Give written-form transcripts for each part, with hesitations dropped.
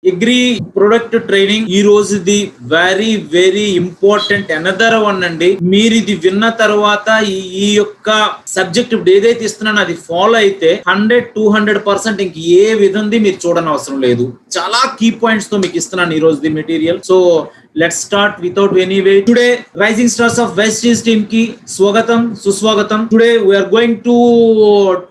Agri product training ఈ రోజుది very very important another one అండి. మీరు ఇది విన్న తర్వాత ఈ యొక్క సబ్జెక్ట్ ఇప్పుడు ఏదైతే ఇస్తున్నానో అది ఫాలో అయితే 100-200% ఇంక ఏ విధంది మీరు చూడని అవసరం లేదు. చాలా కీ పాయింట్స్ తో మీకు ఇస్తున్నాను ఈ రోజు material. So let's start without any wait. Today rising stars of Vestige team కి స్వాగతం సుస్వాగతం. Today we are going to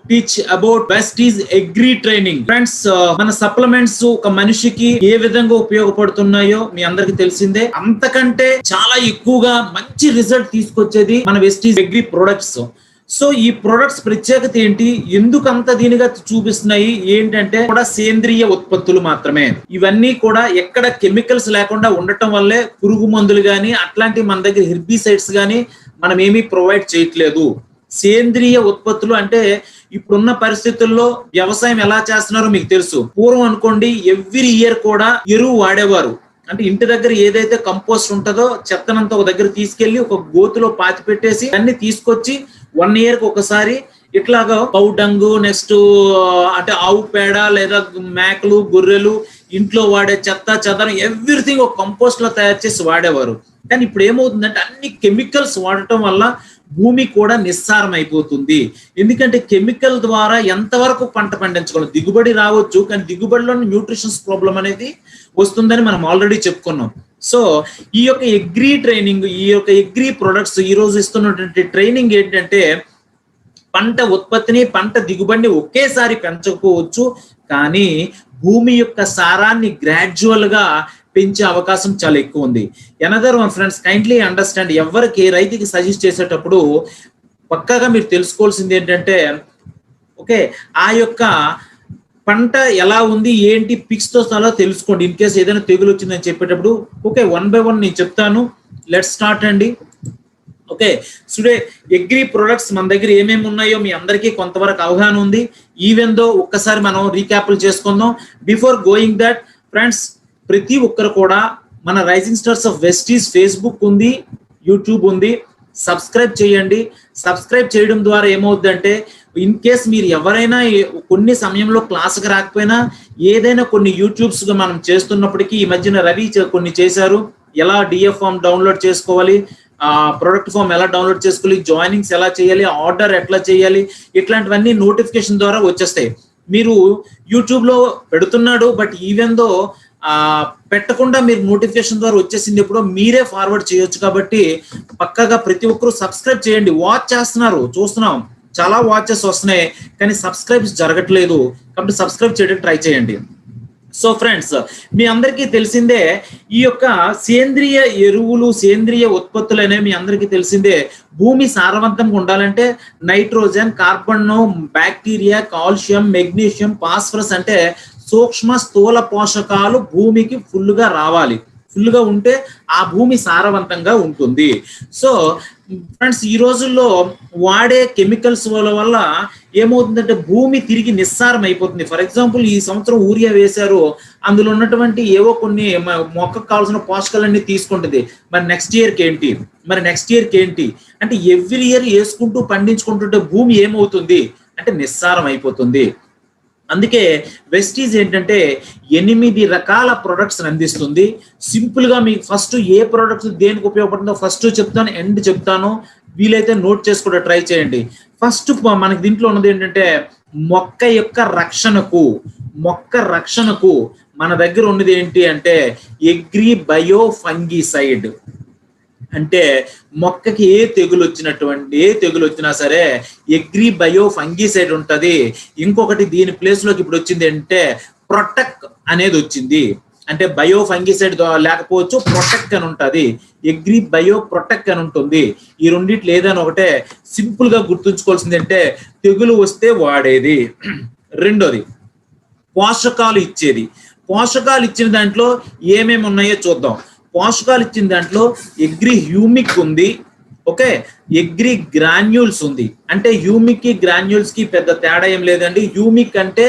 teach about Vestige agri training. Friends, మన సప్లిమెంట్స్ ఒక మనిషికి ఏ విధంగా ఉపయోగపడుతున్నాయో మీ అందరికి తెలిసిందే. అంతకంటే చాలా ఎక్కువగా మంచి రిజల్ట్ తీసుకొచ్చేది మన వెస్టీజ్ అగ్రి ప్రొడక్ట్స్. సో ఈ ప్రొడక్ట్స్ ప్రత్యేకత ఏంటి, ఎందుకు అంత దీనిగా చూపిస్తున్నాయి ఏంటంటే కూడా సేంద్రియ ఉత్పత్తులు మాత్రమే. ఇవన్నీ కూడా ఎక్కడ కెమికల్స్ లేకుండా ఉండటం వల్లే పురుగు మందులు గాని అట్లాంటి మన దగ్గర హెర్బిసైడ్స్ గాని మనం ఏమీ ప్రొవైడ్ చేయట్లేదు. సేంద్రియ ఉత్పత్తులు అంటే ఇప్పుడున్న పరిస్థితుల్లో వ్యవసాయం ఎలా చేస్తున్నారో మీకు తెలుసు. పూర్వం అనుకోండి ఎవ్రీ ఇయర్ కూడా ఎరువు వాడేవారు. అంటే ఇంటి దగ్గర ఏదైతే కంపోస్ట్ ఉంటుందో చెత్తనంతా ఒక దగ్గర తీసుకెళ్లి ఒక గోతులో పాతి పెట్టేసి అన్ని తీసుకొచ్చి 1 year కి ఒకసారి ఇట్లాగా పౌడంగు, నెక్స్ట్ అంటే ఆవు పేడ లేదా మేకలు గొర్రెలు ఇంట్లో వాడే చెత్త చెదరం ఎవ్రీథింగ్ ఒక కంపోస్ట్ లో తయారు చేసి వాడేవారు. కానీ ఇప్పుడు ఏమవుతుందంటే అన్ని కెమికల్స్ వాడటం వల్ల భూమి కూడా నిస్సారం అయిపోతుంది. ఎందుకంటే కెమికల్ ద్వారా ఎంతవరకు పంట పండించగలం, దిగుబడి రావచ్చు కానీ దిగుబడిలో న్యూట్రిషన్స్ ప్రాబ్లం అనేది వస్తుందని మనం ఆల్రెడీ చెప్పుకున్నాం. సో ఈ యొక్క అగ్రి ట్రైనింగ్, ఈ యొక్క అగ్రి ప్రొడక్ట్స్ ఈ రోజు ఇస్తున్నటువంటి ట్రైనింగ్ ఏంటంటే పంట ఉత్పత్తిని పంట దిగుబడిని ఒకేసారి పెంచకపోవచ్చు కానీ భూమి యొక్క సారాన్ని గ్రాడ్యువల్ గా పెంచే అవకాశం చాలా ఎక్కువ ఉంది. Another one friends, kindly understand, ఎవరికి రైతుకి సజెస్ట్ చేసేటప్పుడు పక్కాగా మీరు తెలుసుకోవాల్సింది ఏంటంటే ఓకే ఆ యొక్క పంట ఎలా ఉంది ఏంటి పిక్స్ తో చాలా తెలుసుకోండి. ఇన్ కేసు ఏదైనా తెగులు వచ్చిందని చెప్పేటప్పుడు ఓకే 1 by 1 నేను చెప్తాను. లెట్స్ స్టార్ట్ అండి. ఓకే, టుడే అగ్రి ప్రొడక్ట్స్ మన దగ్గర ఏమేమి ఉన్నాయో మీ అందరికీ కొంతవరకు అవగాహన ఉంది. ఈవెన్ దో ఒక్కసారి మనం రీక్యాప్లు చేసుకుందాం. బిఫోర్ గోయింగ్ దట్ ఫ్రెండ్స్, ప్రతి ఒక్కరు కూడా మన rising stars of Vestige Facebook ఉంది, యూట్యూబ్ ఉంది. సబ్స్క్రైబ్ చేయండి. సబ్స్క్రైబ్ చేయడం ద్వారా ఏమవుతుందంటే ఇన్ కేస్ మీరు ఎవరైనా కొన్ని సమయంలో క్లాస్కి రాకపోయినా ఏదైనా కొన్ని యూట్యూబ్స్ మనం చేస్తున్నప్పటికీ ఈ మధ్యన రవి కొన్ని చేశారు. ఎలా డిఎఫ్ ఫామ్ డౌన్లోడ్ చేసుకోవాలి, ప్రొడక్ట్ ఫామ్ ఎలా డౌన్లోడ్ చేసుకోవాలి, జాయినింగ్స్ ఎలా చేయాలి, ఆర్డర్ ఎట్లా చేయాలి, ఇట్లాంటివన్నీ నోటిఫికేషన్ ద్వారా వచ్చేస్తాయి. మీరు యూట్యూబ్ లో పెడుతున్నాడు బట్ ఈవెన్ దో పెట్టకుండా మీరు నోటిఫికేషన్ ద్వారా వచ్చేసింది ఎప్పుడో మీరే ఫార్వర్డ్ చేయొచ్చు. కాబట్టి పక్కాగా ప్రతి ఒక్కరు సబ్స్క్రైబ్ చేయండి. వాచ్ చేస్తున్నారు, చూస్తున్నాం, చాలా వాచెస్ వస్తున్నాయి కానీ సబ్స్క్రైబ్స్ జరగట్లేదు. కాబట్టి సబ్స్క్రైబ్ చేయడానికి ట్రై చేయండి. సో ఫ్రెండ్స్, మీ అందరికీ తెలిసిందే ఈ యొక్క సేంద్రియ ఎరువులు సేంద్రియ ఉత్పత్తులు అనేవి మీ అందరికీ తెలిసిందే. భూమి సారవంతంగా ఉండాలంటే nitrogen, carbon, bacteria, calcium, magnesium, phosphorus అంటే సూక్ష్మ స్థూల పోషకాలు భూమికి ఫుల్గా రావాలి. ఫుల్గా ఉంటే ఆ భూమి సారవంతంగా ఉంటుంది. సో ఫ్రెండ్స్, ఈ రోజుల్లో వాడే కెమికల్స్ వల్ల ఏమవుతుందంటే భూమి తిరిగి నిస్సారం అయిపోతుంది. ఫర్ ఎగ్జాంపుల్ ఈ సంవత్సరం యూరియా వేశారు, అందులో ఉన్నటువంటి ఏవో కొన్ని మొక్కకు కావాల్సిన పోషకాలన్నీ తీసుకుంటుంది. మరి నెక్స్ట్ ఇయర్కి ఏంటి అంటే ఎవ్రీ ఇయర్ వేసుకుంటూ పండించుకుంటుంటే భూమి ఏమవుతుంది అంటే నిస్సారం అయిపోతుంది. అందుకే వెస్టీజ్ ఏంటంటే 8 రకాల ప్రొడక్ట్స్ అందిస్తుంది. సింపుల్ గా మీకు ఫస్ట్ ఏ ప్రొడక్ట్స్ దేనికి ఉపయోగపడుతుందో ఫస్ట్ చెప్తాను, ఎండ్ చెప్తాను. వీలైతే నోట్ చేసుకుంటే ట్రై చేయండి. ఫస్ట్ మనకి దీంట్లో ఉన్నది ఏంటంటే మొక్క యొక్క రక్షణకు మన దగ్గర ఉన్నది ఏంటి అంటే అగ్రి బయో ఫంగిసైడ్. అంటే మొక్కకి ఏ తెగులు వచ్చినా సరే అగ్రి బయో ఫంగిసైడ్ ఉంటది. ఇంకొకటి దీని ప్లేస్ లోకి ఇప్పుడు వచ్చింది అంటే ప్రొటెక్ట్ అనేది వచ్చింది. అంటే బయో ఫంగిసైడ్ లేకపోవచ్చు, ప్రొటెక్ట్ అని ఉంటది, అగ్రి బయో ప్రొటెక్ట్ అని ఉంటుంది. ఈ రెండిట్లో ఏదైనా ఒకటే సింపుల్ గా గుర్తుంచుకోవాల్సింది అంటే తెగులు వస్తే వాడేది. రెండోది పోషకాలు ఇచ్చిన దాంట్లో ఏమేమి ఉన్నాయో చూద్దాం. పోషకాలు ఇచ్చిన దాంట్లో అగ్రి హ్యూమిక్ ఉంది, ఓకే, అగ్రి గ్రాన్యూల్స్ ఉంది. అంటే హ్యూమిక్ కి గ్రాన్యూల్స్ కి పెద్ద తేడా ఏం లేదండి. హ్యూమిక్ అంటే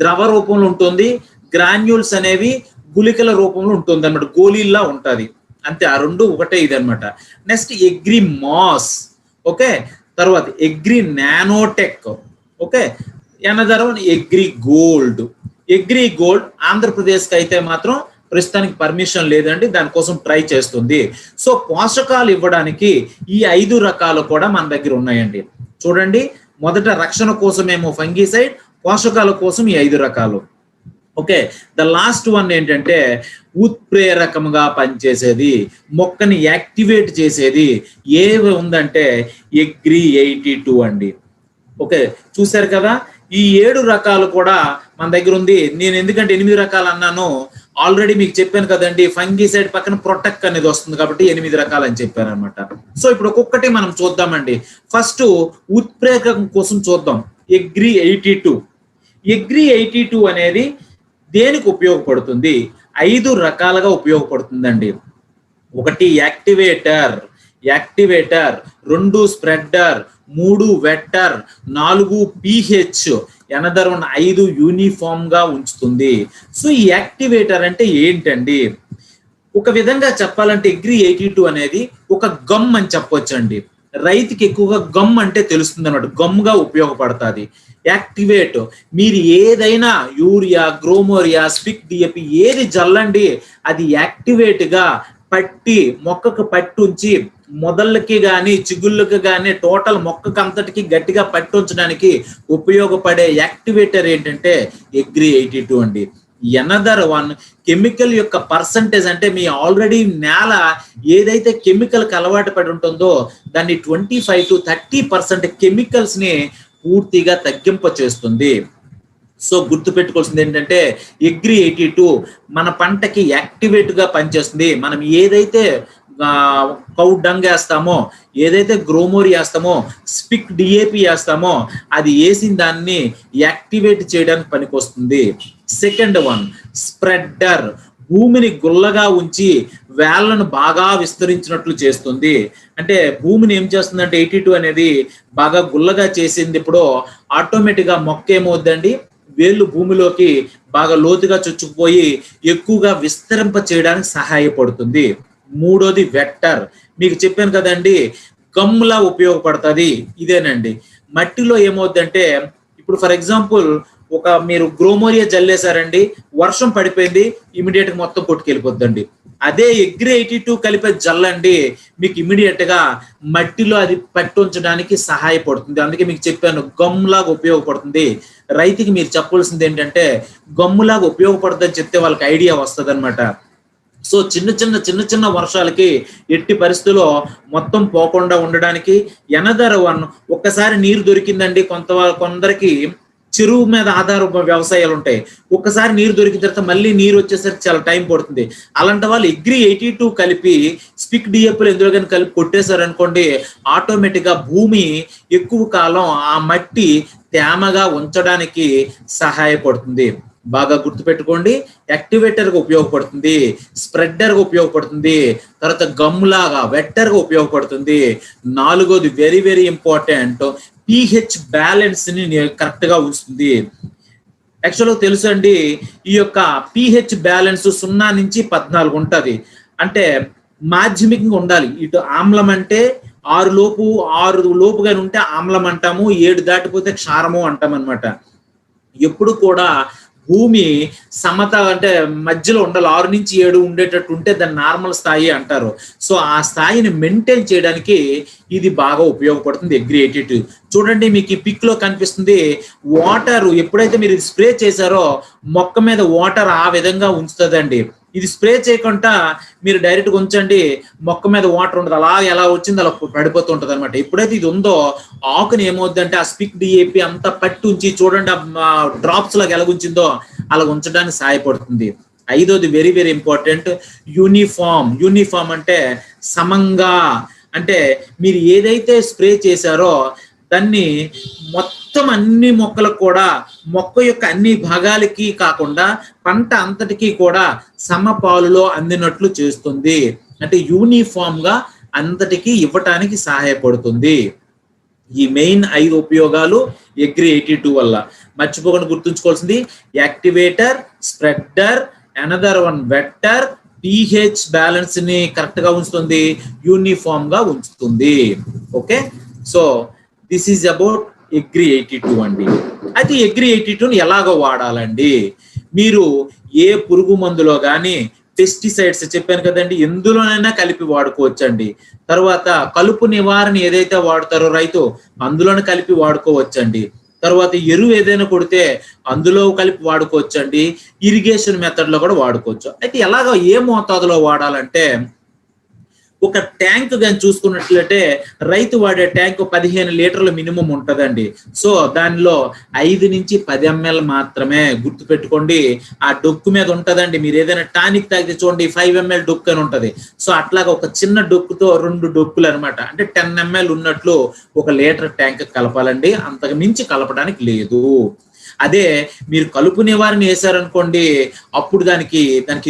ద్రవ రూపంలో ఉంటుంది, గ్రాన్యూల్స్ అనేవి గుళికల రూపంలో ఉంటుంది అన్నమాట, గోళీల్లా ఉంటది. అంతే, ఆ రెండు ఒకటే ఇది అనమాట. నెక్స్ట్ అగ్రి మాస్, ఓకే, తర్వాత agri nanotech, okay, another one agri gold. Agri gold ఆంధ్రప్రదేశ్కి అయితే మాత్రం ప్రస్తుతానికి పర్మిషన్ లేదండి, దానికోసం ట్రై చేస్తుంది. సో పోషకాలు ఇవ్వడానికి ఈ 5 రకాలు కూడా మన దగ్గర ఉన్నాయండి. చూడండి, మొదట రక్షణ కోసమేమో ఫంగిసైడ్, పోషకాల కోసం ఈ 5 రకాలు. ఓకే, ద లాస్ట్ వన్ ఏంటంటే ఉత్ప్రేరకంగా పనిచేసేది, మొక్కని యాక్టివేట్ చేసేది ఏవి ఉందంటే అగ్రి 82 అండి. ఓకే, చూసారు కదా, ఈ 7 రకాలు కూడా మన దగ్గర ఉంది. నేను ఎందుకంటే 8 రకాలు అన్నాను, ఆల్రెడీ మీకు చెప్పాను కదండి, ఫంగిసైడ్ పక్కన ప్రొటెక్ట్ అనేది వస్తుంది కాబట్టి 8 రకాలు అని చెప్పాను అనమాట. సో ఇప్పుడు ఒక్కొక్కటి మనం చూద్దామండి. ఫస్ట్ ఉత్ప్రేరకం కోసం చూద్దాం. అగ్రి 82. అగ్రి 82 అనేది దేనికి ఉపయోగపడుతుంది? 5 రకాలుగా ఉపయోగపడుతుందండి. 1 activator, 2 spreader, 3 వెట్టర్, 4 pH, another 5 uniform గా ఉంచుతుంది. సో ఈ యాక్టివేటర్ అంటే ఏంటండి? ఒక విధంగా చెప్పాలంటే అగ్రి 82 అనేది ఒక గమ్ అని చెప్పొచ్చండి. రైతుకి ఎక్కువగా గమ్ అంటే తెలుస్తుంది అన్నమాట, గమ్ గా ఉపయోగపడుతుంది. యాక్టివేట్, మీరు ఏదైనా యూరియా, గ్రోమోరియా, స్పిక్ డిఏపి ఏది జల్లండి, అది యాక్టివేట్ గా పట్టి మొక్కకు పట్టుంచి మొదళ్ళకి కానీ చిగుళ్ళకి కానీ టోటల్ మొక్కకు అంతటికి గట్టిగా పట్టి ఉంచడానికి ఉపయోగపడే యాక్టివేటర్ ఏంటంటే అగ్రి 82 అండి. అనదర్ వన్ కెమికల్ యొక్క పర్సంటేజ్, అంటే మీ ఆల్రెడీ నేల ఏదైతే కెమికల్ కి అలవాటు పడి ఉంటుందో దాన్ని 25 to 30% కెమికల్స్ ని పూర్తిగా తగ్గింప చేస్తుంది. సో గుర్తు పెట్టుకోవాల్సింది ఏంటంటే అగ్రి 82 మన పంటకి యాక్టివేట్ గా పనిచేస్తుంది. మనం ఏదైతే కౌ డంగ్ వేస్తామో, ఏదైతే గ్రోమోరి వేస్తామో, స్పిక్ డిఏపి వేస్తామో అది వేసిన దాన్ని యాక్టివేట్ చేయడానికి పనికొస్తుంది. సెకండ్ వన్ స్ప్రెడర్, భూమిని గుల్లగా ఉంచి వేళ్లను బాగా విస్తరించినట్లు చేస్తుంది. అంటే భూమిని ఏం చేస్తుందంటే 82 అనేది బాగా గుల్లగా చేసింది. ఇప్పుడు ఆటోమేటిక్ గా మొక్క ఏమవుద్దండి, వేళ్ళు భూమిలోకి బాగా లోతుగా చొచ్చుకుపోయి ఎక్కువగా విస్తరింప చేయడానికి సహాయపడుతుంది. మూడోది వెట్టర్, మీకు చెప్పాను కదండి గమ్లా ఉపయోగపడుతుంది. ఇదేనండి మట్టిలో ఏమవుద్దంటే, ఇప్పుడు ఫర్ ఎగ్జాంపుల్ మీరు గ్రోమోరియా జల్లేశారండి, వర్షం పడిపోయింది, ఇమీడియట్ గా మొత్తం కొట్టుకెళ్ళిపోద్దండి. అదే అగ్రి 82 కలిపే జల్లండి, మీకు ఇమీడియట్ గా మట్టిలో అది పట్టి ఉంచడానికి సహాయపడుతుంది. అందుకే మీకు చెప్పాను గమ్లాగా ఉపయోగపడుతుంది. రైతుకి మీరు చెప్పాల్సింది ఏంటంటే గమ్ములాగా ఉపయోగపడుతుందని చెప్తే వాళ్ళకి ఐడియా వస్తుంది అనమాట. సో చిన్న చిన్న వర్షాలకి ఎట్టి పరిస్థితుల్లో మొత్తం పోకుండా ఉండడానికి అనదర్ వన్, ఒక్కసారి నీరు దొరికిందండి, కొందరికి చెరువు మీద ఆధార వ్యవసాయాలు ఉంటాయి, ఒక్కసారి నీరు దొరికిన తర్వాత మళ్ళీ నీరు వచ్చేసరికి చాలా టైం పడుతుంది. అలాంటి వాళ్ళు అగ్రి 82 కలిపి స్పిక్ డిఎఫ్లు ఎందులో కానీ కలిపి కొట్టేశారు అనుకోండి, ఆటోమేటిక్ గా భూమి ఎక్కువ కాలం ఆ మట్టి తేమగా ఉంచడానికి సహాయపడుతుంది. బాగా గుర్తుపెట్టుకోండి, యాక్టివేటర్ గా ఉపయోగపడుతుంది, స్ప్రెడర్ గా ఉపయోగపడుతుంది, తర్వాత గమ్లాగా వెట్టర్ గా ఉపయోగపడుతుంది. నాలుగోది very very important, pH balance ని కరెక్ట్ గా ఉంచుతుంది. యాక్చువల్గా తెలుసు అండి, ఈ యొక్క pH బ్యాలెన్స్ 0 నుంచి 14 ఉంటది. అంటే మాధ్యమికంగా ఉండాలి. ఇటు ఆమ్లం అంటే 6 లోపుగా ఉంటే ఆమ్లం అంటాము, 7 దాటిపోతే క్షారము అంటాం అనమాట. ఎప్పుడు కూడా భూమి సమత అంటే మధ్యలో ఉండాలి, 6 నుంచి 7 ఉండేటట్టు ఉంటే దాన్ని నార్మల్ స్థాయి అంటారు. సో ఆ స్థాయిని మెయింటైన్ చేయడానికి ఇది బాగా ఉపయోగపడుతుంది అగ్రి 82. చూడండి, మీకు ఈ పిక్ లో కనిపిస్తుంది వాటర్, ఎప్పుడైతే మీరు స్ప్రే చేశారో మొక్క మీద వాటర్ ఆ విధంగా ఉంచుతుందండి. ఇది స్ప్రే చేయకుండా మీరు డైరెక్ట్గా ఉంచండి, మొక్క మీద వాటర్ ఉండదు, అలా ఎలా వచ్చింది అలా పడిపోతూ ఉంటుంది అనమాట. ఎప్పుడైతే ఇది ఉందో ఆకుని ఏమవుద్దంటే ఆ స్పిక్ డిఏపి అంతా పట్టి ఉంచి, చూడండి డ్రాప్స్ లాగా ఎలా ఉంచిందో అలా ఉంచడానికి సహాయపడుతుంది. ఐదోది వెరీ వెరీ ఇంపార్టెంట్, యూనిఫామ్ అంటే సమంగా, అంటే మీరు ఏదైతే స్ప్రే చేశారో దాన్ని మొత్తం అన్ని మొక్కలకు కూడా, మొక్క యొక్క అన్ని భాగాలకి కాకుండా పంట అంతటికీ కూడా సమపాలులో అందినట్లు చేస్తుంది. అంటే యూనిఫామ్ గా అంతటికి ఇవ్వటానికి సహాయపడుతుంది. ఈ మెయిన్ 5 ఉపయోగాలు అగ్రి 82 వల్ల. మర్చిపోకుండా గుర్తుంచుకోవాల్సింది activator, spreader, another one wetter, pH balance ని కరెక్ట్ గా ఉంచుతుంది, యూనిఫామ్ గా ఉంచుతుంది. Okay, so this is about agri 82 అండి. అయితే అగ్రి 82ని ఎలాగో వాడాలండి? మీరు ఏ పురుగు మందులో కానీ పెస్టిసైడ్స్ చెప్పాను కదండి, ఎందులోనైనా కలిపి వాడుకోవచ్చండి. తర్వాత కలుపు నివారణ ఏదైతే వాడతారో రైతు అందులోనే కలిపి వాడుకోవచ్చండి. తర్వాత ఎరువు ఏదైనా కొడితే అందులో కలిపి వాడుకోవచ్చండి. ఇరిగేషన్ మెథడ్ లో కూడా వాడుకోవచ్చు. అయితే ఎలాగ ఏ మోతాదులో వాడాలంటే, ఒక ట్యాంక్ కానీ చూసుకున్నట్లయితే రైతు వాడే ట్యాంక్ 15 లీటర్లు మినిమం ఉంటుందండి. సో దానిలో 5 నుంచి 10 ml మాత్రమే. గుర్తుపెట్టుకోండి, ఆ డొక్కు మీద ఉంటదండి. మీరు ఏదైనా టానిక్ తాగితే చూడండి 5 ml డొక్కు అని ఉంటది. సో అట్లాగా ఒక చిన్న డొక్కుతో 2 డొక్కులు అనమాట, అంటే 10 ml ఉన్నట్లు 1 లీటర్ ట్యాంక్ కలపాలండి. అంతకు మించి కలపడానికి లేదు. అదే మీరు కలుపు నివారణ వేసారనుకోండి, అప్పుడు దానికి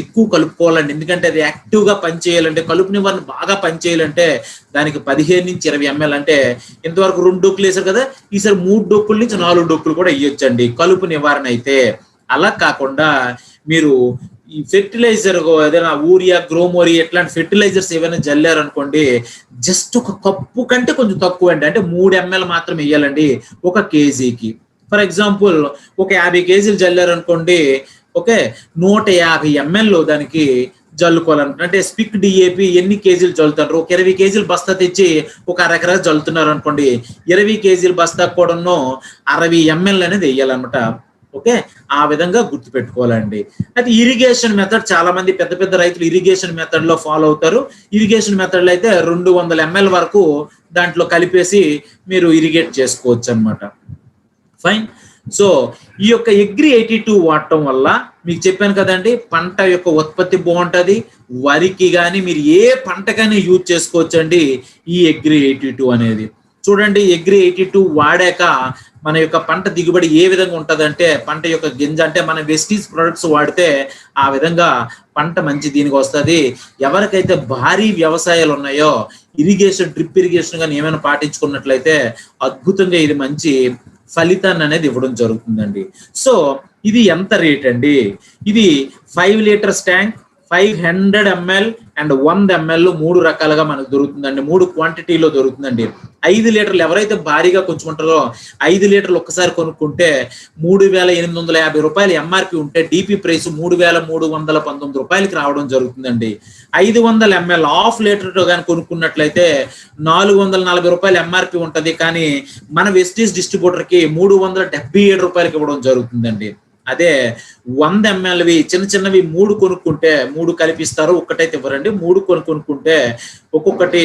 ఎక్కువ కలుపుకోవాలండి. ఎందుకంటే అది యాక్టివ్ గా పనిచేయాలంటే, కలుపు నివారణ బాగా పనిచేయాలంటే దానికి 15 నుంచి 20 ml, అంటే ఇంతవరకు 2 డొక్కులు వేసారు కదా, ఈసారి 3 డొక్కుల నుంచి 4 డొక్కులు కూడా వేయొచ్చండి కలుపు నివారణ అయితే. అలా కాకుండా మీరు ఈ ఫెర్టిలైజర్ ఏదైనా యూరియా, గ్రోమోరి ఇట్లాంటి ఫెర్టిలైజర్స్ ఏమైనా జల్లారనుకోండి, జస్ట్ ఒక కప్పు కంటే కొంచెం తక్కువ అండి, అంటే 3 ml మాత్రం వేయాలండి 1 kgకి. ఫర్ ఎగ్జాంపుల్ ఒక 50 కేజీలు జల్లారనుకోండి, ఓకే, 150 ml దానికి జల్లుకోవాలనుకుంటే, అంటే స్పిక్ డిఏపి ఎన్ని కేజీలు జల్లుతారు, ఒక 20 కేజీలు బస్తా తెచ్చి ఒక అరెకరా జల్లుతున్నారు అనుకోండి, 20 కేజీల బస్తా కూడా 60 ml అనేది వేయాలన్నమాట. ఓకే, ఆ విధంగా గుర్తుపెట్టుకోవాలండి. అయితే ఇరిగేషన్ మెథడ్ చాలా మంది పెద్ద పెద్ద రైతులు ఇరిగేషన్ మెథడ్ లో ఫాలో అవుతారు. ఇరిగేషన్ మెథడ్ లో అయితే 200 ml వరకు దాంట్లో కలిపేసి మీరు ఇరిగేట్ చేసుకోవచ్చు అనమాట. ఫైన్. సో ఈ యొక్క అగ్రి 82 వాడటం వల్ల మీకు చెప్పాను కదండి, పంట యొక్క ఉత్పత్తి బాగుంటుంది. వరికి కానీ మీరు ఏ పంటకైనా యూజ్ చేసుకోవచ్చండి ఈ అగ్రి 82 అనేది. చూడండి, అగ్రి 82 వాడాక మన యొక్క పంట దిగుబడి ఏ విధంగా ఉంటుందంటే, పంట యొక్క గింజ అంటే మన వెస్టీజ్ ప్రొడక్ట్స్ వాడితే ఆ విధంగా పంట మంచి దీనికి వస్తుంది. ఎవరికైతే భారీ వ్యవసాయాలు ఉన్నాయో ఇరిగేషన్, డ్రిప్ ఇరిగేషన్ కానీ ఏమైనా పాటించుకున్నట్లయితే అద్భుతంగా ఇది మంచి ఫలితాన్ని అనేది ఇవ్వడం జరుగుతుందండి. సో ఇది ఎంత రేట్ అండి? ఇది 5 litres tank, 500 ml and 100 ml 3 రకాలుగా మనకు దొరుకుతుందండి. 3 క్వాంటిటీలో దొరుకుతుందండి. 5 లీటర్లు ఎవరైతే భారీగా కొంచుకుంటారో 5 లీటర్లు ఒక్కసారి కొనుక్కుంటే 3,850 రూపాయలు ఎంఆర్పి ఉంటే డిపి ప్రైస్ 3,319 రూపాయలకి రావడం జరుగుతుందండి. 500 ml హాఫ్ లీటర్ కానీ కొనుక్కున్నట్లయితే 440 రూపాయలు ఎంఆర్పి ఉంటది, కానీ మన వెస్టీజ్ డిస్ట్రిబ్యూటర్ కి 377 రూపాయలకి ఇవ్వడం జరుగుతుందండి. అదే 100 ml చిన్న చిన్నవి 3 కొనుక్కుంటే 3 కలిపిస్తారు, ఒక్కటైతే ఇవ్వరండి. 3 కొనుక్కుంటే ఒక్కొక్కటి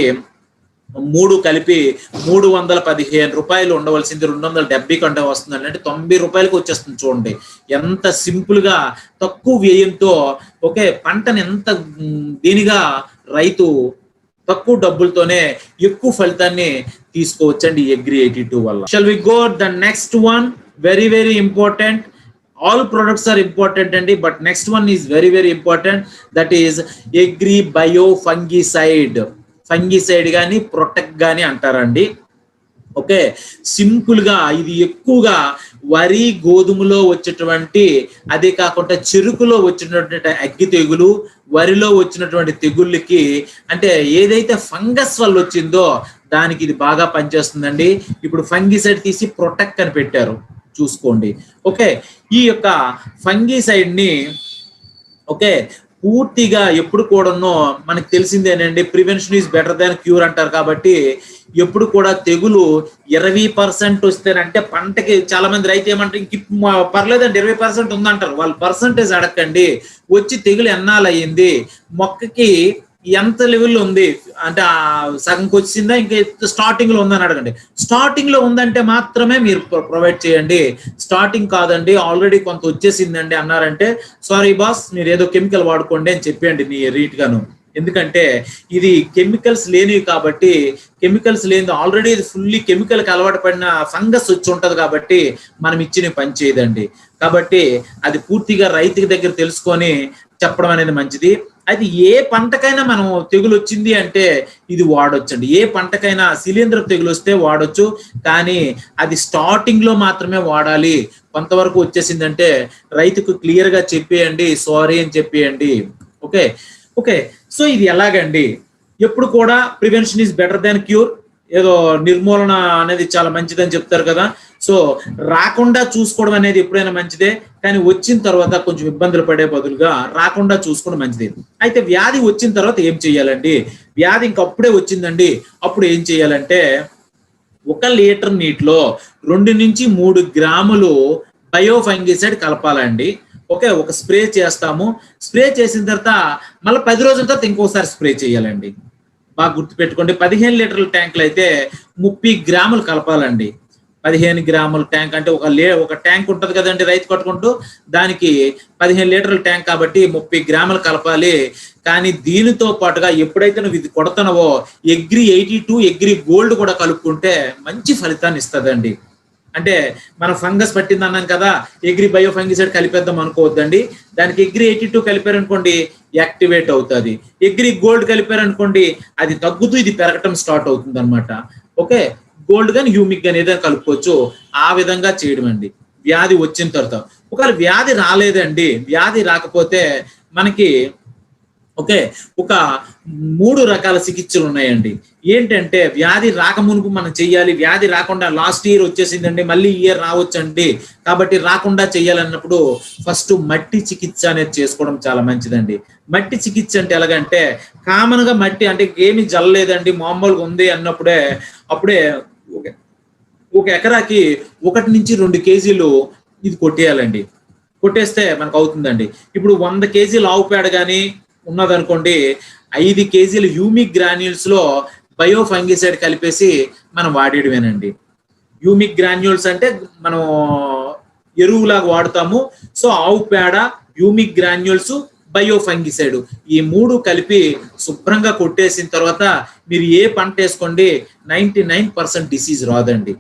3 కలిపి 315 రూపాయలు ఉండవలసింది 270 కంటే వస్తుందండి. అంటే 90 రూపాయలకి వచ్చేస్తుంది. చూడండి ఎంత సింపుల్ గా తక్కువ వ్యయంతో ఓకే పంటని ఎంత దీనిగా రైతు తక్కువ డబ్బులతోనే ఎక్కువ ఫలితాన్ని తీసుకోవచ్చండి అగ్రి 82 వల్ల. Shall we go the next one, very very important. All products are important అండి, but next one is very very important, that is agri bio fungicide. Fungicide కానీ ప్రొటెక్ట్ కానీ అంటారండి. ఓకే, సింపుల్ గా ఇది ఎక్కువగా వరి, గోధుమలో వచ్చేటువంటి, అదే కాకుండా చెరుకులో వచ్చినటువంటి అగ్గి తెగులు, వరిలో వచ్చినటువంటి తెగుళ్ళకి, అంటే ఏదైతే ఫంగస్ వల్ల వచ్చిందో దానికి ఇది బాగా పనిచేస్తుందండి. ఇప్పుడు ఫంగిసైడ్ తీసి ప్రొటెక్ట్ అని పెట్టారు, చూసుకోండి. ఓకే, ఈ యొక్క ఫంగిసైడ్ ని ఓకే పూర్తిగా ఎప్పుడు కూడాను మనకు తెలిసిందేనండి, prevention is better than cure అంటారు. కాబట్టి ఎప్పుడు కూడా తెగులు 20% వస్తేనంటే పంటకి చాలా మంది రైతు ఏమంటారు, ఇంక పర్లేదండి 20% ఉందంటారు. వాళ్ళు పర్సంటేజ్ అడగండి, వచ్చి తెగులు ఎన్నాళ్ళు అయ్యింది, మొక్కకి ఎంత లెవెల్లో ఉంది, అంటే సగంకి వచ్చిందా ఇంకా స్టార్టింగ్ లో ఉందని అడగండి. స్టార్టింగ్ లో ఉందంటే మాత్రమే మీరు ప్రొవైడ్ చేయండి. స్టార్టింగ్ కాదండి ఆల్రెడీ కొంత వచ్చేసిందండి అన్నారంటే సారీ బాస్, మీరు ఏదో కెమికల్ వాడుకోండి అని చెప్పండి నీ రీట్ గాను. ఎందుకంటే ఇది కెమికల్స్ లేనివి కాబట్టి, కెమికల్స్ లేని ఆల్రెడీ ఇది ఫుల్లీ కెమికల్కి అలవాటు పడిన ఫంగస్ వచ్చి ఉంటది కాబట్టి మనం ఇచ్చిన పని చేయదండి. కాబట్టి అది పూర్తిగా రైతు దగ్గర తెలుసుకొని చెప్పడం అనేది మంచిది. అయితే ఏ పంటకైనా మనం తెగులు వచ్చింది అంటే ఇది వాడొచ్చండి. ఏ పంటకైనా శిలీంధ్ర తెగులు వస్తే వాడొచ్చు, కానీ అది స్టార్టింగ్ లో మాత్రమే వాడాలి. కొంతవరకు వచ్చేసిందంటే రైతుకు క్లియర్ గా చెప్పేయండి, సారీ అని చెప్పేయండి. ఓకే ఓకే, సో ఇది ఎలాగండి, ఎప్పుడు కూడా prevention is better than cure. ఏదో నిర్మూలన అనేది చాలా మంచిదని చెప్తారు కదా. సో రాకుండా చూసుకోవడం అనేది ఎప్పుడైనా మంచిదే, కానీ వచ్చిన తర్వాత కొంచెం ఇబ్బందులు పడే బదులుగా రాకుండా చూసుకోవడం మంచిది. అయితే వ్యాధి వచ్చిన తర్వాత ఏం చేయాలండి? వ్యాధి ఇంకప్పుడే వచ్చిందండి, అప్పుడు ఏం చేయాలంటే 1 లీటర్ నీటిలో 2 నుంచి 3 గ్రాములు బయోఫంగిసైడ్ కలపాలండి. ఓకే, ఒక స్ప్రే చేస్తాము. స్ప్రే చేసిన తర్వాత మళ్ళీ 10 రోజుల తర్వాత ఇంకోసారి స్ప్రే చేయాలండి. బాగా గుర్తుపెట్టుకోండి. 15 లీటర్ల ట్యాంకులు అయితే 30 గ్రాములు కలపాలండి. 15 గ్రాముల ట్యాంక్ అంటే ఒక ట్యాంక్ ఉంటుంది కదండి రైతు కట్టుకుంటూ, దానికి 15 లీటర్ల ట్యాంక్ కాబట్టి 30 గ్రాములు కలపాలి. కానీ దీనితో పాటుగా ఎప్పుడైతే నువ్వు ఇది కొడతానవో అగ్రి 82 అగ్రి గోల్డ్ కూడా కలుపుకుంటే మంచి ఫలితాన్ని ఇస్తుందండి. అంటే మన ఫంగస్ పట్టింది అన్నాం కదా, అగ్రి బయోఫంగిసైడ్ కలిపేద్దాం అనుకోవద్దండి. దానికి అగ్రి 82 కలిపారనుకోండి యాక్టివేట్ అవుతుంది. అగ్రి గోల్డ్ కలిపారనుకోండి అది తగ్గుతూ ఇది పెరగటం స్టార్ట్ అవుతుంది అనమాట. ఓకే, గోల్డ్ కానీ హ్యూమిక్ కానీ ఏదైనా కలుపుకోవచ్చు. ఆ విధంగా చేయడం అండి వ్యాధి వచ్చిన తర్వాత. ఒకవేళ వ్యాధి రాలేదండి, వ్యాధి రాకపోతే మనకి ఓకే ఒక 3 రకాల చికిత్సలు ఉన్నాయండి. ఏంటంటే వ్యాధి రాకమునుపు మనం చెయ్యాలి, వ్యాధి రాకుండా లాస్ట్ ఇయర్ వచ్చేసిందండి మళ్ళీ ఇయర్ రావచ్చండి, కాబట్టి రాకుండా చెయ్యాలన్నప్పుడు ఫస్ట్ మట్టి చికిత్స అనేది చేసుకోవడం చాలా మంచిదండి. మట్టి చికిత్స అంటే ఎలాగంటే కామన్ గా మట్టి అంటే ఏమి జల్లలేదండి మామూలుగా ఉంది అన్నప్పుడే అప్పుడే ఒక ఎకరాకి 1 నుంచి 2 కేజీలు ఇది కొట్టేయాలండి. కొట్టేస్తే మనకు అవుతుందండి. ఇప్పుడు 100 కేజీలు ఆవు పేడ కానీ ఉన్నదనుకోండి 5 కేజీలు హ్యూమిక్ గ్రాన్యూల్స్ లో బయోఫంగిసైడ్ కలిపేసి మనం వాడేయడమేనండి. హ్యూమిక్ గ్రాన్యూల్స్ అంటే మనం ఎరువులాగా వాడుతాము. సో ఆవు పేడ, హ్యూమిక్ గ్రాన్యూల్స్, బయోఫంగిసైడ్ ఈ 3 కలిపి శుభ్రంగా కొట్టేసిన తర్వాత మీరు ఏ పంట వేసుకోండి 99% డిసీజ్ రాదండి.